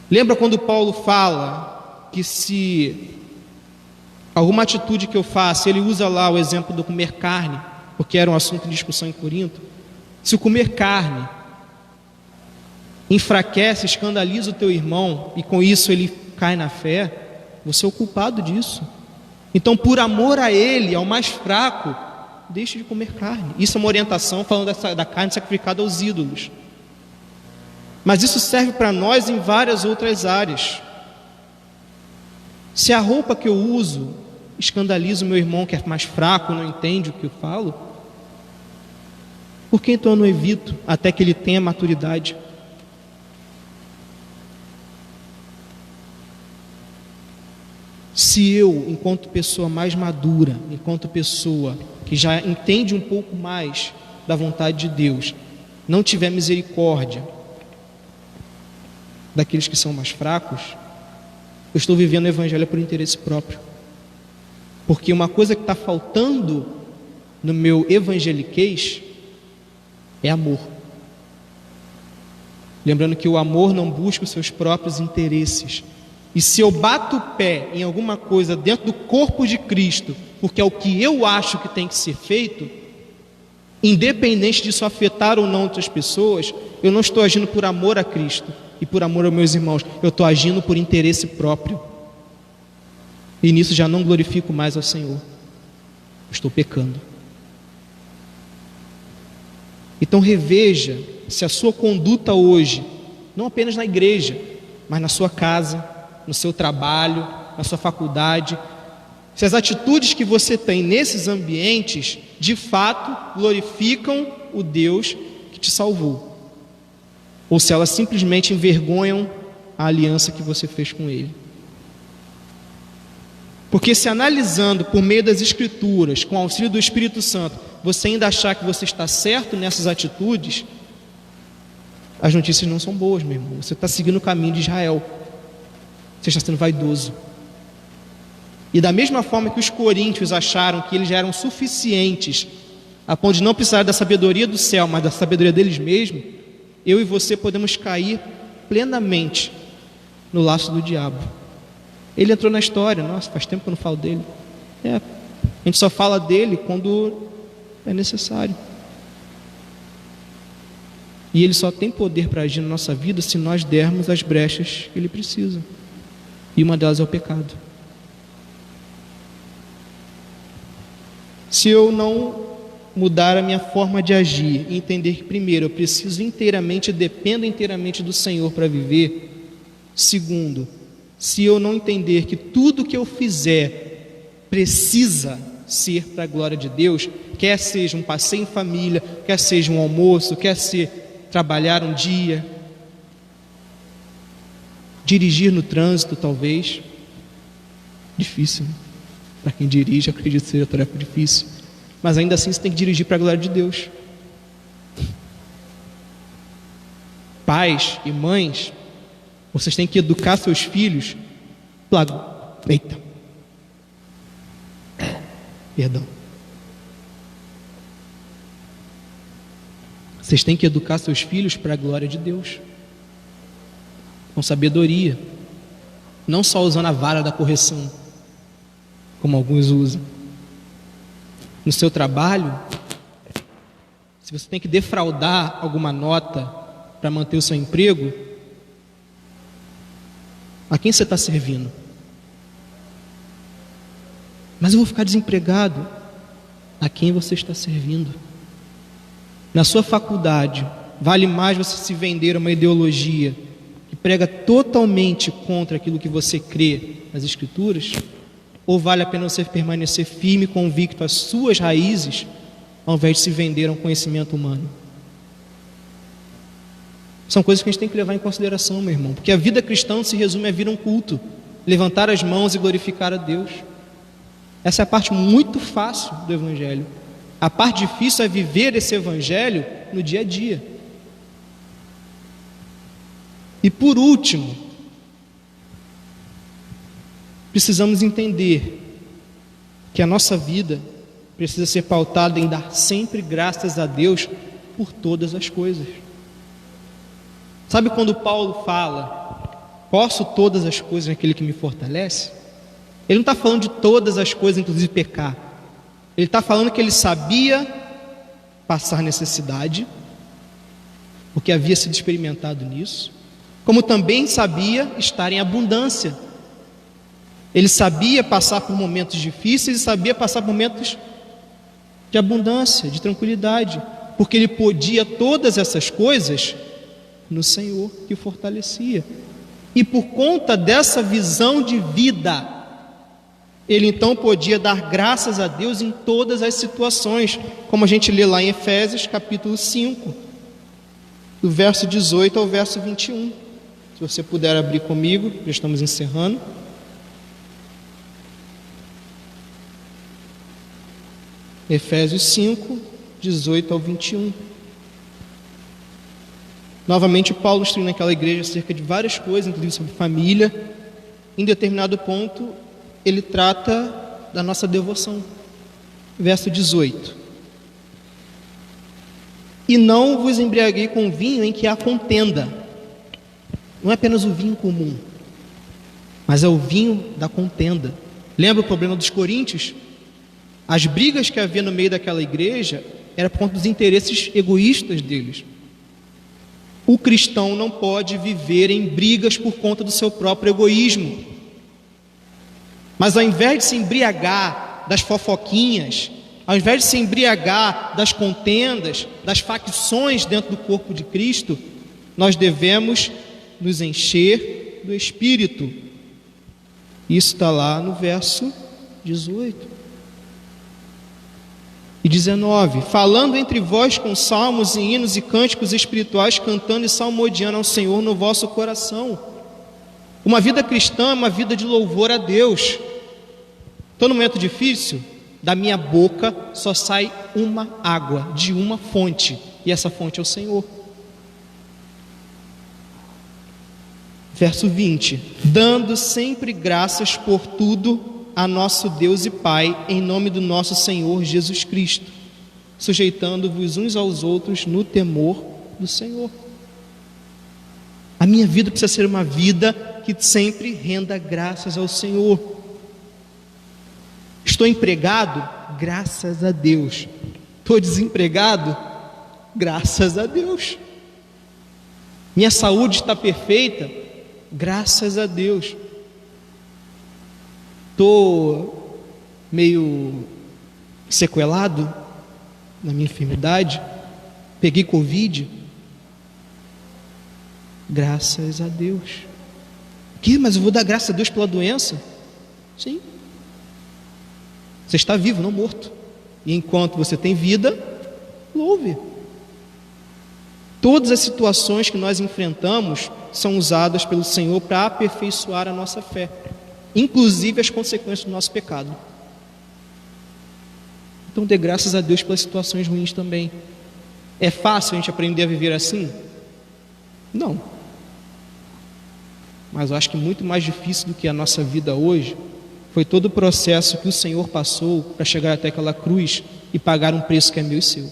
Lembra quando Paulo fala que se alguma atitude que eu faço, ele usa lá o exemplo do comer carne, porque era um assunto de discussão em Corinto. Se o comer carne enfraquece, escandaliza o teu irmão e com isso ele cai na fé, você é o culpado disso. Então, por amor a ele, ao mais fraco, deixe de comer carne. Isso é uma orientação falando da carne sacrificada aos ídolos. Mas isso serve para nós em várias outras áreas. Se a roupa que eu uso escandaliza o meu irmão que é mais fraco, não entende o que eu falo, por que então eu não evito até que ele tenha maturidade? Se eu, enquanto pessoa mais madura, enquanto pessoa que já entende um pouco mais da vontade de Deus, não tiver misericórdia daqueles que são mais fracos, eu estou vivendo o evangelho por interesse próprio. Porque uma coisa que está faltando no meu evangeliquez é amor. Lembrando que o amor não busca os seus próprios interesses. E se eu bato o pé em alguma coisa dentro do corpo de Cristo, porque é o que eu acho que tem que ser feito, independente disso afetar ou não outras pessoas, eu não estou agindo por amor a Cristo e por amor aos meus irmãos, eu estou agindo por interesse próprio. E nisso já não glorifico mais ao Senhor. Estou pecando. Então reveja se a sua conduta hoje, não apenas na igreja, mas na sua casa, no seu trabalho, na sua faculdade, se as atitudes que você tem nesses ambientes, de fato, glorificam o Deus que te salvou, ou se elas simplesmente envergonham a aliança que você fez com Ele. Porque se analisando por meio das Escrituras, com o auxílio do Espírito Santo, você ainda achar que você está certo nessas atitudes, as notícias não são boas, meu irmão. Você está seguindo o caminho de Israel. Você está sendo vaidoso. E da mesma forma que os coríntios acharam que eles já eram suficientes a ponto de não precisar da sabedoria do céu, mas da sabedoria deles mesmos, eu e você podemos cair plenamente no laço do diabo. Ele entrou na história. Nossa, faz tempo que eu não falo dele. A gente só fala dele quando é necessário. E ele só tem poder para agir na nossa vida se nós dermos as brechas que ele precisa. E uma delas é o pecado. Se eu não mudar a minha forma de agir e entender que, primeiro, eu preciso inteiramente, dependo inteiramente do Senhor para viver. Segundo, se eu não entender que tudo que eu fizer precisa ser para a glória de Deus, quer seja um passeio em família, quer seja um almoço, quer ser trabalhar um dia, dirigir no trânsito, talvez. Difícil, né? Para quem dirige, acredito que seja tarefa difícil, mas ainda assim você tem que dirigir para a glória de Deus. Pais e mães, vocês têm que educar seus filhos. Eita, perdão. Vocês têm que educar seus filhos para a glória de Deus, com sabedoria, não só usando a vara da correção, como alguns usam. No seu trabalho, se você tem que defraudar alguma nota para manter o seu emprego, a quem você está servindo? Mas eu vou ficar desempregado. A quem você está servindo? Na sua faculdade, vale mais você se vender a uma ideologia que prega totalmente contra aquilo que você crê nas Escrituras? Ou vale a pena você permanecer firme e convicto às suas raízes, ao invés de se vender a um conhecimento humano? São coisas que a gente tem que levar em consideração, meu irmão, porque a vida cristã se resume a vir a um culto, levantar as mãos e glorificar a Deus. Essa é a parte muito fácil do Evangelho. A parte difícil é viver esse Evangelho no dia a dia. E por último, precisamos entender que a nossa vida precisa ser pautada em dar sempre graças a Deus por todas as coisas. Sabe quando Paulo fala, posso todas as coisas naquele que me fortalece? Ele não está falando de todas as coisas, inclusive pecar. Ele está falando que ele sabia passar necessidade, porque havia sido experimentado nisso, como também sabia estar em abundância. Ele sabia passar por momentos difíceis e sabia passar por momentos de abundância, de tranquilidade, porque ele podia todas essas coisas no Senhor que o fortalecia. E por conta dessa visão de vida, ele então podia dar graças a Deus em todas as situações, como a gente lê lá em Efésios capítulo 5, do verso 18 ao verso 21. Se você puder abrir comigo, já estamos encerrando. Efésios 5, 18 ao 21. Novamente Paulo instruindo naquela igreja acerca de várias coisas, inclusive sobre família. Em determinado ponto ele trata da nossa devoção. Verso 18: e não vos embriaguei com vinho em que há contenda. Não é apenas o vinho comum, mas é o vinho da contenda. Lembra o problema dos coríntios? As brigas que havia no meio daquela igreja era por conta dos interesses egoístas deles. O cristão não pode viver em brigas por conta do seu próprio egoísmo. Mas ao invés de se embriagar das fofoquinhas, ao invés de se embriagar das contendas, das facções dentro do corpo de Cristo, nós devemos nos encher do Espírito. Isso está lá no verso 18. E 19: falando entre vós com salmos e hinos e cânticos espirituais, cantando e salmodiando ao Senhor no vosso coração. Uma vida cristã é uma vida de louvor a Deus. Estou num momento difícil, da minha boca só sai uma água, de uma fonte, e essa fonte é o Senhor. Verso 20: dando sempre graças por tudo a nosso Deus e Pai, em nome do nosso Senhor Jesus Cristo, sujeitando-vos uns aos outros no temor do Senhor. A minha vida precisa ser uma vida que sempre renda graças ao Senhor. Estou empregado? Graças a Deus. Estou desempregado? Graças a Deus. Minha saúde está perfeita? Graças a Deus. Estou meio sequelado na minha enfermidade, peguei Covid, graças a Deus. Que? Mas eu vou dar graças a Deus pela doença? Sim. Você está vivo, não morto. E enquanto você tem vida, louve. Todas as situações que nós enfrentamos são usadas pelo Senhor para aperfeiçoar a nossa fé, inclusive as consequências do nosso pecado. Então dê graças a Deus pelas situações ruins também. É fácil a gente aprender a viver assim? Não. Mas eu acho que muito mais difícil do que a nossa vida hoje foi todo o processo que o Senhor passou para chegar até aquela cruz e pagar um preço que é meu e seu.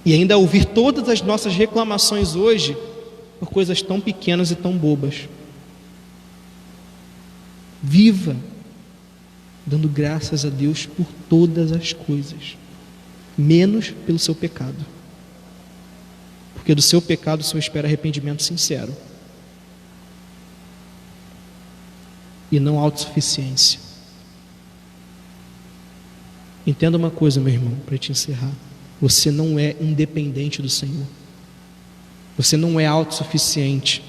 E ainda ouvir todas as nossas reclamações hoje por coisas tão pequenas e tão bobas. Viva dando graças a Deus por todas as coisas, menos pelo seu pecado, porque do seu pecado o Senhor espera arrependimento sincero e não autossuficiência. Entenda uma coisa, meu irmão, para te encerrar: você não é independente do Senhor. Você não é autossuficiente.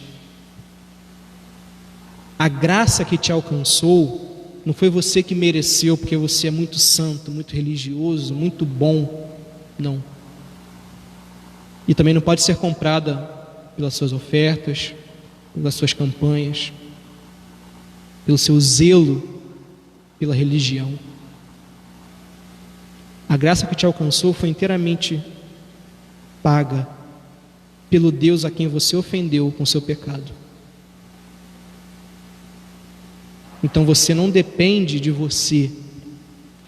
A graça que te alcançou não foi você que mereceu, porque você é muito santo, muito religioso, muito bom. Não. E também não pode ser comprada pelas suas ofertas, pelas suas campanhas, pelo seu zelo pela religião. A graça que te alcançou foi inteiramente paga pelo Deus a quem você ofendeu com seu pecado. Então você não depende de você,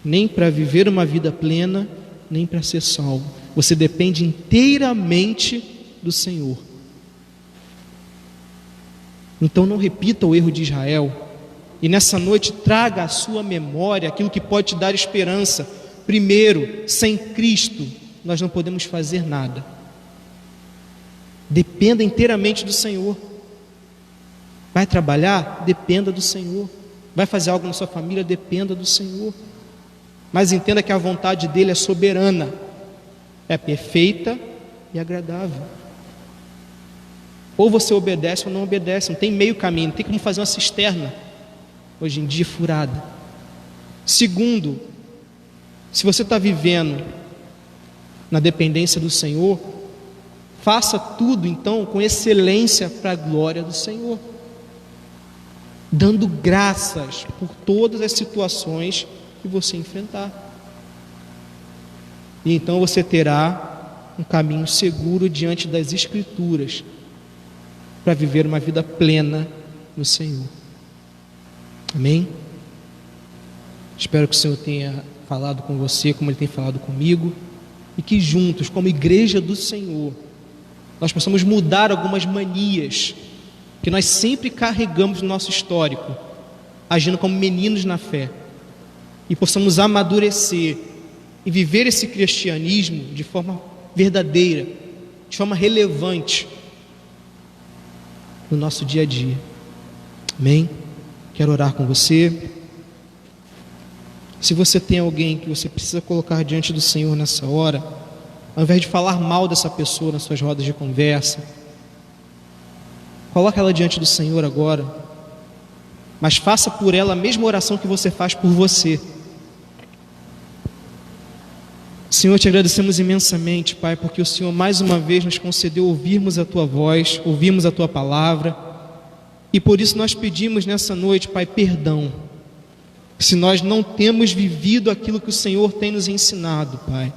nem para viver uma vida plena, nem para ser salvo. Você depende inteiramente do Senhor. Então não repita o erro de Israel, e nessa noite traga à sua memória aquilo que pode te dar esperança. Primeiro, sem Cristo nós não podemos fazer nada. Dependa inteiramente do Senhor. Vai trabalhar? Dependa do Senhor. Vai fazer algo na sua família? Dependa do Senhor. Mas entenda que a vontade dele é soberana, é perfeita e agradável. Ou você obedece ou não obedece. Não tem meio caminho, não tem como fazer uma cisterna hoje em dia furada. Segundo, se você está vivendo na dependência do Senhor, faça tudo então com excelência para a glória do Senhor, dando graças por todas as situações que você enfrentar. E então você terá um caminho seguro diante das Escrituras para viver uma vida plena no Senhor. Amém? Espero que o Senhor tenha falado com você como Ele tem falado comigo, e que juntos, como igreja do Senhor, nós possamos mudar algumas manias que nós sempre carregamos no nosso histórico, agindo como meninos na fé, e possamos amadurecer e viver esse cristianismo de forma verdadeira, de forma relevante no nosso dia a dia. Amém? Quero orar com você. Se você tem alguém que você precisa colocar diante do Senhor nessa hora, ao invés de falar mal dessa pessoa nas suas rodas de conversa, coloque ela diante do Senhor agora, mas faça por ela a mesma oração que você faz por você. Senhor, te agradecemos imensamente, Pai, porque o Senhor mais uma vez nos concedeu ouvirmos a Tua voz, ouvirmos a Tua palavra, e por isso nós pedimos nessa noite, Pai, perdão, se nós não temos vivido aquilo que o Senhor tem nos ensinado, Pai,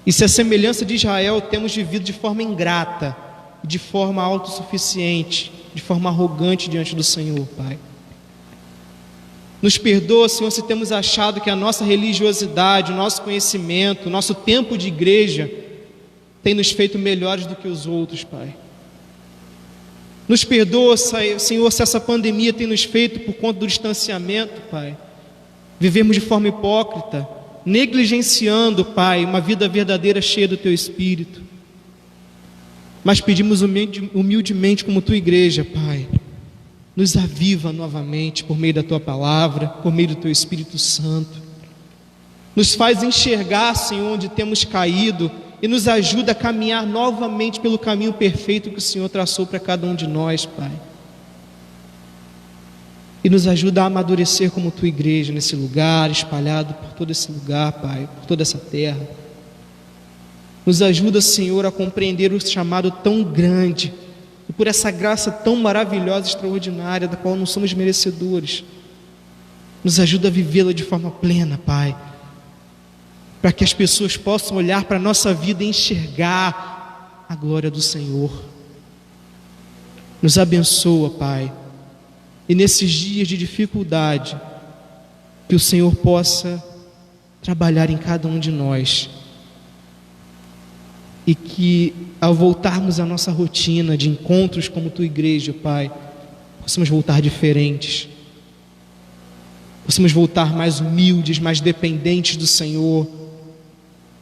e se a semelhança de Israel temos vivido de forma ingrata, de forma autossuficiente, de forma arrogante diante do Senhor, Pai. Nos perdoa, Senhor, se temos achado que a nossa religiosidade, o nosso conhecimento, o nosso tempo de igreja tem nos feito melhores do que os outros, Pai. Nos perdoa, Senhor, se essa pandemia tem nos feito, por conta do distanciamento, Pai, vivermos de forma hipócrita, negligenciando, Pai, uma vida verdadeira cheia do Teu Espírito. Mas pedimos humildemente como Tua igreja, Pai, nos aviva novamente por meio da Tua palavra, por meio do Teu Espírito Santo. Nos faz enxergar, Senhor, onde temos caído e nos ajuda a caminhar novamente pelo caminho perfeito que o Senhor traçou para cada um de nós, Pai. E nos ajuda a amadurecer como Tua igreja nesse lugar, espalhado por todo esse lugar, Pai, por toda essa terra. Nos ajuda, Senhor, a compreender o chamado tão grande e por essa graça tão maravilhosa e extraordinária, da qual não somos merecedores. Nos ajuda a vivê-la de forma plena, Pai, para que as pessoas possam olhar para a nossa vida e enxergar a glória do Senhor. Nos abençoa, Pai, e nesses dias de dificuldade, que o Senhor possa trabalhar em cada um de nós, e que ao voltarmos à nossa rotina de encontros como Tua igreja, Pai, possamos voltar diferentes, possamos voltar mais humildes, mais dependentes do Senhor,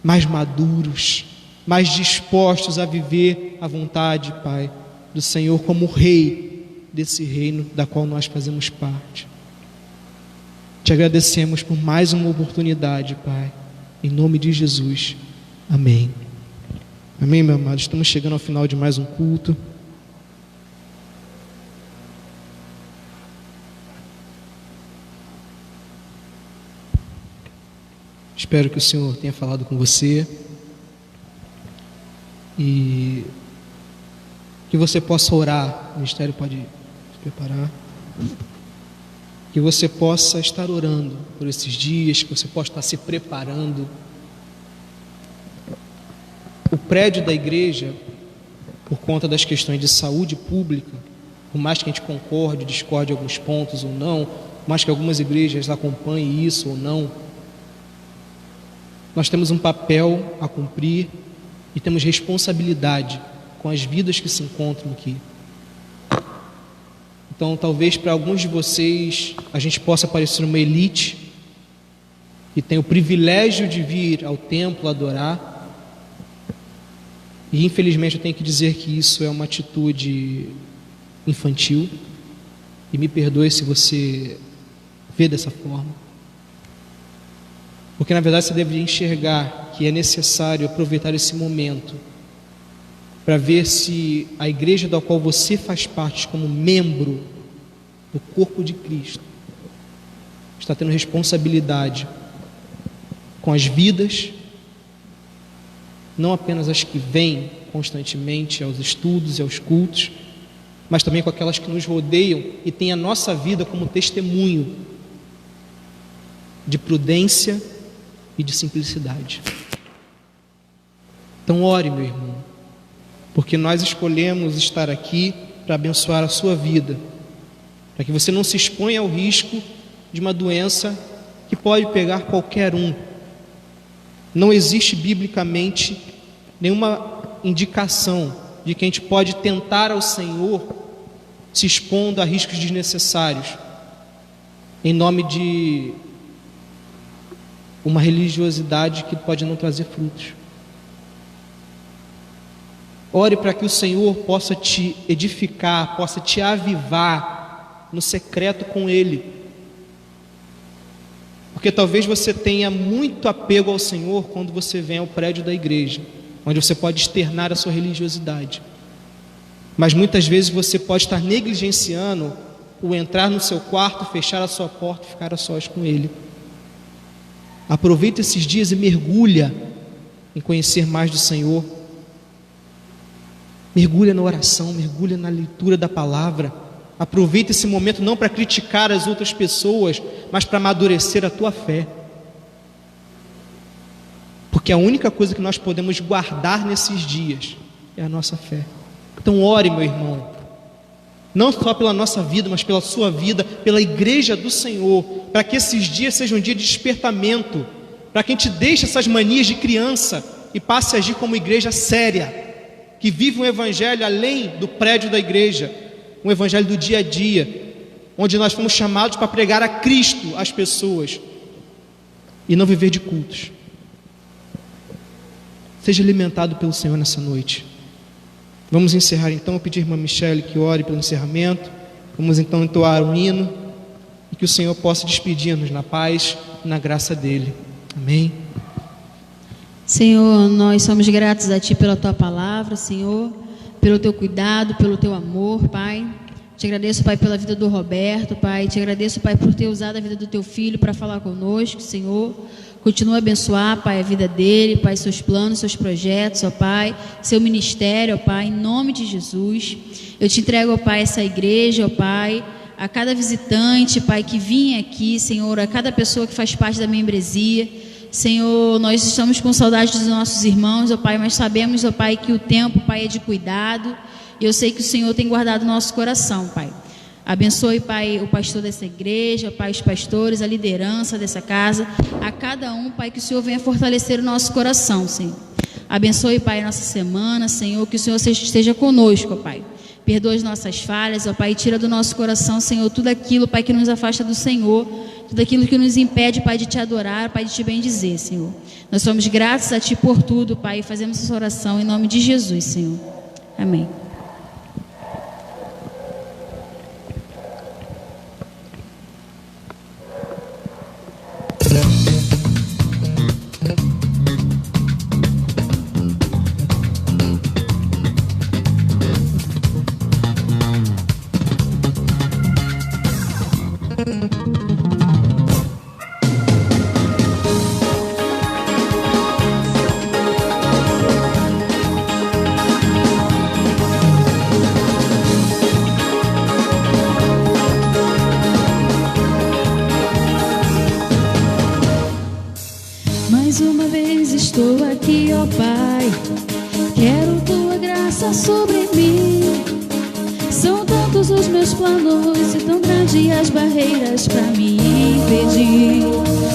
mais maduros, mais dispostos a viver a vontade, Pai, do Senhor como Rei desse reino da qual nós fazemos parte. Te agradecemos por mais uma oportunidade, Pai, em nome de Jesus, amém. Amém, meu amado, estamos chegando ao final de mais um culto. Espero que o Senhor tenha falado com você e que você possa orar. O ministério pode se preparar. Que você possa estar orando por esses dias, que você possa estar se preparando. O prédio da igreja, por conta das questões de saúde pública, por mais que a gente concorde, discorde em alguns pontos ou não, por mais que algumas igrejas acompanhem isso ou não, nós temos um papel a cumprir e temos responsabilidade com as vidas que se encontram aqui. Então, talvez para alguns de vocês a gente possa parecer uma elite que tem o privilégio de vir ao templo adorar. E infelizmente eu tenho que dizer que isso é uma atitude infantil. E me perdoe se você vê dessa forma. Porque na verdade você deveria enxergar que é necessário aproveitar esse momento para ver se a igreja da qual você faz parte como membro do corpo de Cristo está tendo responsabilidade com as vidas, não apenas as que vêm constantemente aos estudos e aos cultos, mas também com aquelas que nos rodeiam e têm a nossa vida como testemunho de prudência e de simplicidade. Então ore, meu irmão, porque nós escolhemos estar aqui para abençoar a sua vida, para que você não se exponha ao risco de uma doença que pode pegar qualquer um. Não existe biblicamente nenhuma indicação de que a gente pode tentar ao Senhor se expondo a riscos desnecessários em nome de uma religiosidade que pode não trazer frutos. Ore para que o Senhor possa te edificar, possa te avivar no secreto com Ele. Porque talvez você tenha muito apego ao Senhor quando você vem ao prédio da igreja, onde você pode externar a sua religiosidade. Mas muitas vezes você pode estar negligenciando o entrar no seu quarto, fechar a sua porta e ficar a sós com Ele. Aproveita esses dias e mergulha em conhecer mais do Senhor. Mergulha na oração, mergulha na leitura da palavra. Aproveita esse momento não para criticar as outras pessoas, mas para amadurecer a tua fé. Porque a única coisa que nós podemos guardar nesses dias é a nossa fé. Então ore, meu irmão, não só pela nossa vida, mas pela sua vida, pela igreja do Senhor, para que esses dias sejam um dia de despertamento, para que a gente deixe essas manias de criança e passe a agir como igreja séria, que vive um evangelho além do prédio da igreja, um evangelho do dia a dia, onde nós fomos chamados para pregar a Cristo às pessoas e não viver de cultos. Seja alimentado pelo Senhor nessa noite. Vamos encerrar então. Eu pedir à irmã Michele que ore pelo encerramento. Vamos então entoar um hino e que o Senhor possa despedir-nos na paz e na graça dEle. Amém. Senhor, nós somos gratos a Ti pela Tua palavra, Senhor, pelo Teu cuidado, pelo Teu amor, Pai. Te agradeço, Pai, pela vida do Roberto, Pai. Te agradeço, Pai, por ter usado a vida do Teu filho para falar conosco, Senhor. Continua a abençoar, Pai, a vida dele, Pai, seus planos, seus projetos, ó Pai, seu ministério, ó Pai, em nome de Jesus. Eu te entrego, ó Pai, essa igreja, ó Pai, a cada visitante, Pai, que vinha aqui, Senhor, a cada pessoa que faz parte da membresia. Senhor, nós estamos com saudade dos nossos irmãos, ó Pai, mas sabemos, ó Pai, que o tempo, Pai, é de cuidado, e eu sei que o Senhor tem guardado o nosso coração, Pai. Abençoe, Pai, o pastor dessa igreja, Pai, os pastores, a liderança dessa casa, a cada um, Pai, que o Senhor venha fortalecer o nosso coração, Senhor. Abençoe, Pai, a nossa semana, Senhor, que o Senhor esteja conosco, ó Pai. Perdoa as nossas falhas, ó Pai, e tira do nosso coração, Senhor, tudo aquilo, Pai, que nos afasta do Senhor, tudo aquilo que nos impede, Pai, de Te adorar, Pai, de Te bendizer, Senhor. Nós somos gratos a Ti por tudo, Pai, e fazemos essa oração em nome de Jesus, Senhor. Amém. Mais uma vez estou aqui, ó Pai, quero Tua graça sobre mim. São tantos os meus planos e tão grandes as barreiras pra me impedir,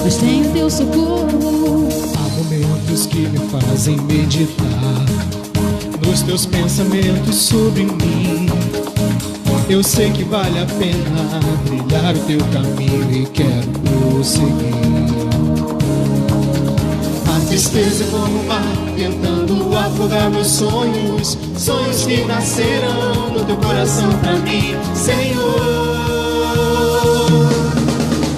mas tenho Teu socorro. Há momentos que me fazem meditar nos Teus pensamentos sobre mim. Eu sei que vale a pena trilhar o Teu caminho e quero prosseguir. A tristeza é como o mar tentando afogar meus sonhos, sonhos que nascerão no Teu coração pra mim, Senhor.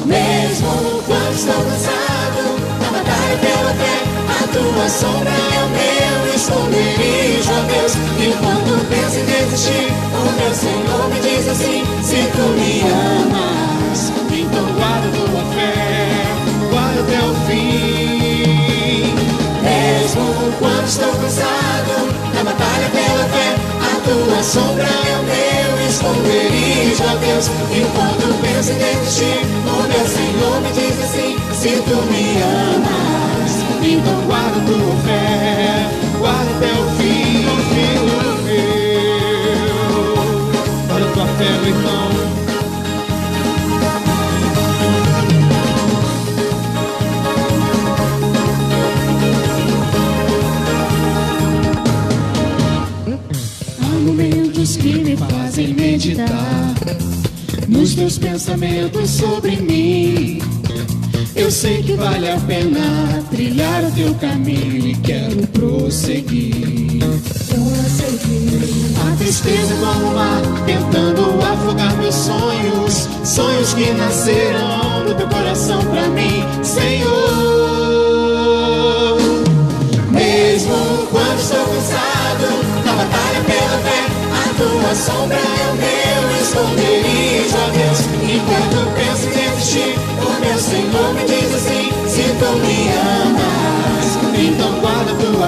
Mesmo quando estou cansado, na batalha pela fé, a Tua sombra é o meu esconderijo, ó Deus. E quando penso em desistir, o meu Senhor me diz assim: se Tu me amas, então guarda Tua fé, guarda até o fim. Mesmo quando estou cansado, na batalha pela fé, a Tua sombra é o meu esconderijo, ó Deus. E quando penso em desistir, o meu Senhor me diz assim: se Tu me amas, então guarda Tua fé, guarda até o fim, filho meu. Guarda Tua fé, meu irmão. Momentos que me fazem meditar nos Teus pensamentos sobre mim. Eu sei que vale a pena trilhar o Teu caminho e quero prosseguir. A tristeza como o mar tentando afogar meus sonhos, sonhos que nascerão no Teu coração pra mim, Senhor. Mesmo quando estou cansado, na batalha pela fé, a Tua sombra é o meu esconderijo, ó Deus. Enquanto penso em desistir, o meu Senhor me diz assim: se Tu me amas, então guarda Tua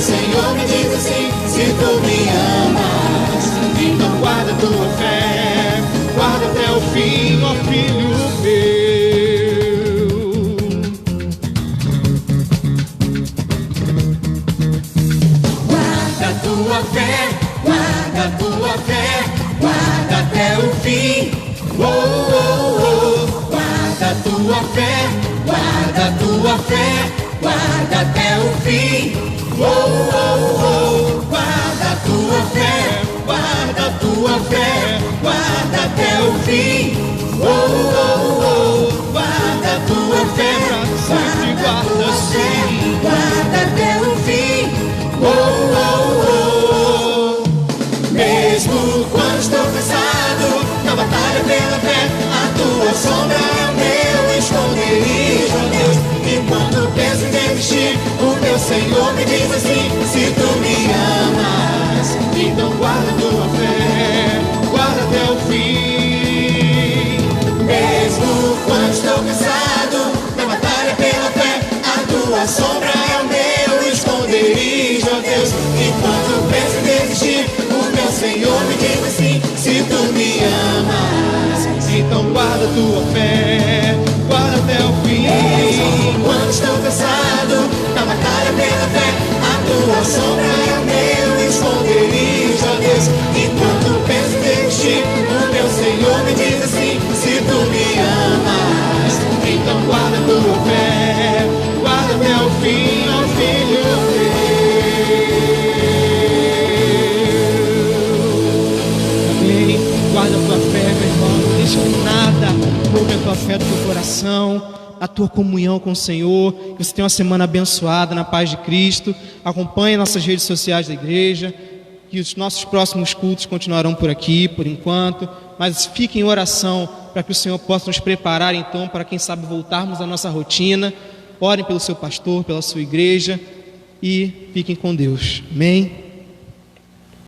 Senhor me diz assim: se tu me amas, Então guarda tua fé, guarda até o fim, ó filho meu. guarda tua fé, guarda tua fé, guarda até o fim. Oh, oh, oh. Guarda tua fé, guarda tua fé, guarda até o fim. Oh, oh, oh. Guarda tua fé, guarda tua fé, guarda até o fim. Oh, oh, oh. Guarda tua fé, Sempre guarda sim. guarda até o fim. Oh, oh, oh. Mesmo quando estou cansado na batalha pela fé, a tua sombra é o meu esconderijo, ó Deus. E quando penso em desistir, o meu Senhor me diz assim: se tu me amas, Então guarda tua fé, guarda até o fim. mesmo quando estou cansado na batalha pela fé, a tua sombra é o meu esconderijo, ó Deus. E quando penso em desistir, o meu Senhor me diz assim: se tu me amas, Então guarda tua fé, guarda até o fim. mesmo quando estou cansado na batalha pela fé, a tua sombra é o meu esconderijo, ó Deus. E quando penso em desistir, o meu Senhor me diz assim: se tu me amas, Então guarda tua fé, guarda até o fim, ó filho meu. Amém. Guarda a tua fé, meu irmão. Não deixa que nada roube a tua fé do teu coração, a tua comunhão com o Senhor. Que você tenha uma semana abençoada na paz de Cristo. Acompanhe nossas redes sociais da igreja. Que os nossos próximos cultos continuarão por aqui, por enquanto. Mas fique em oração para que o Senhor possa nos preparar, então, para quem sabe voltarmos à nossa rotina. Orem pelo seu pastor, pela sua igreja. E fiquem com Deus. Amém.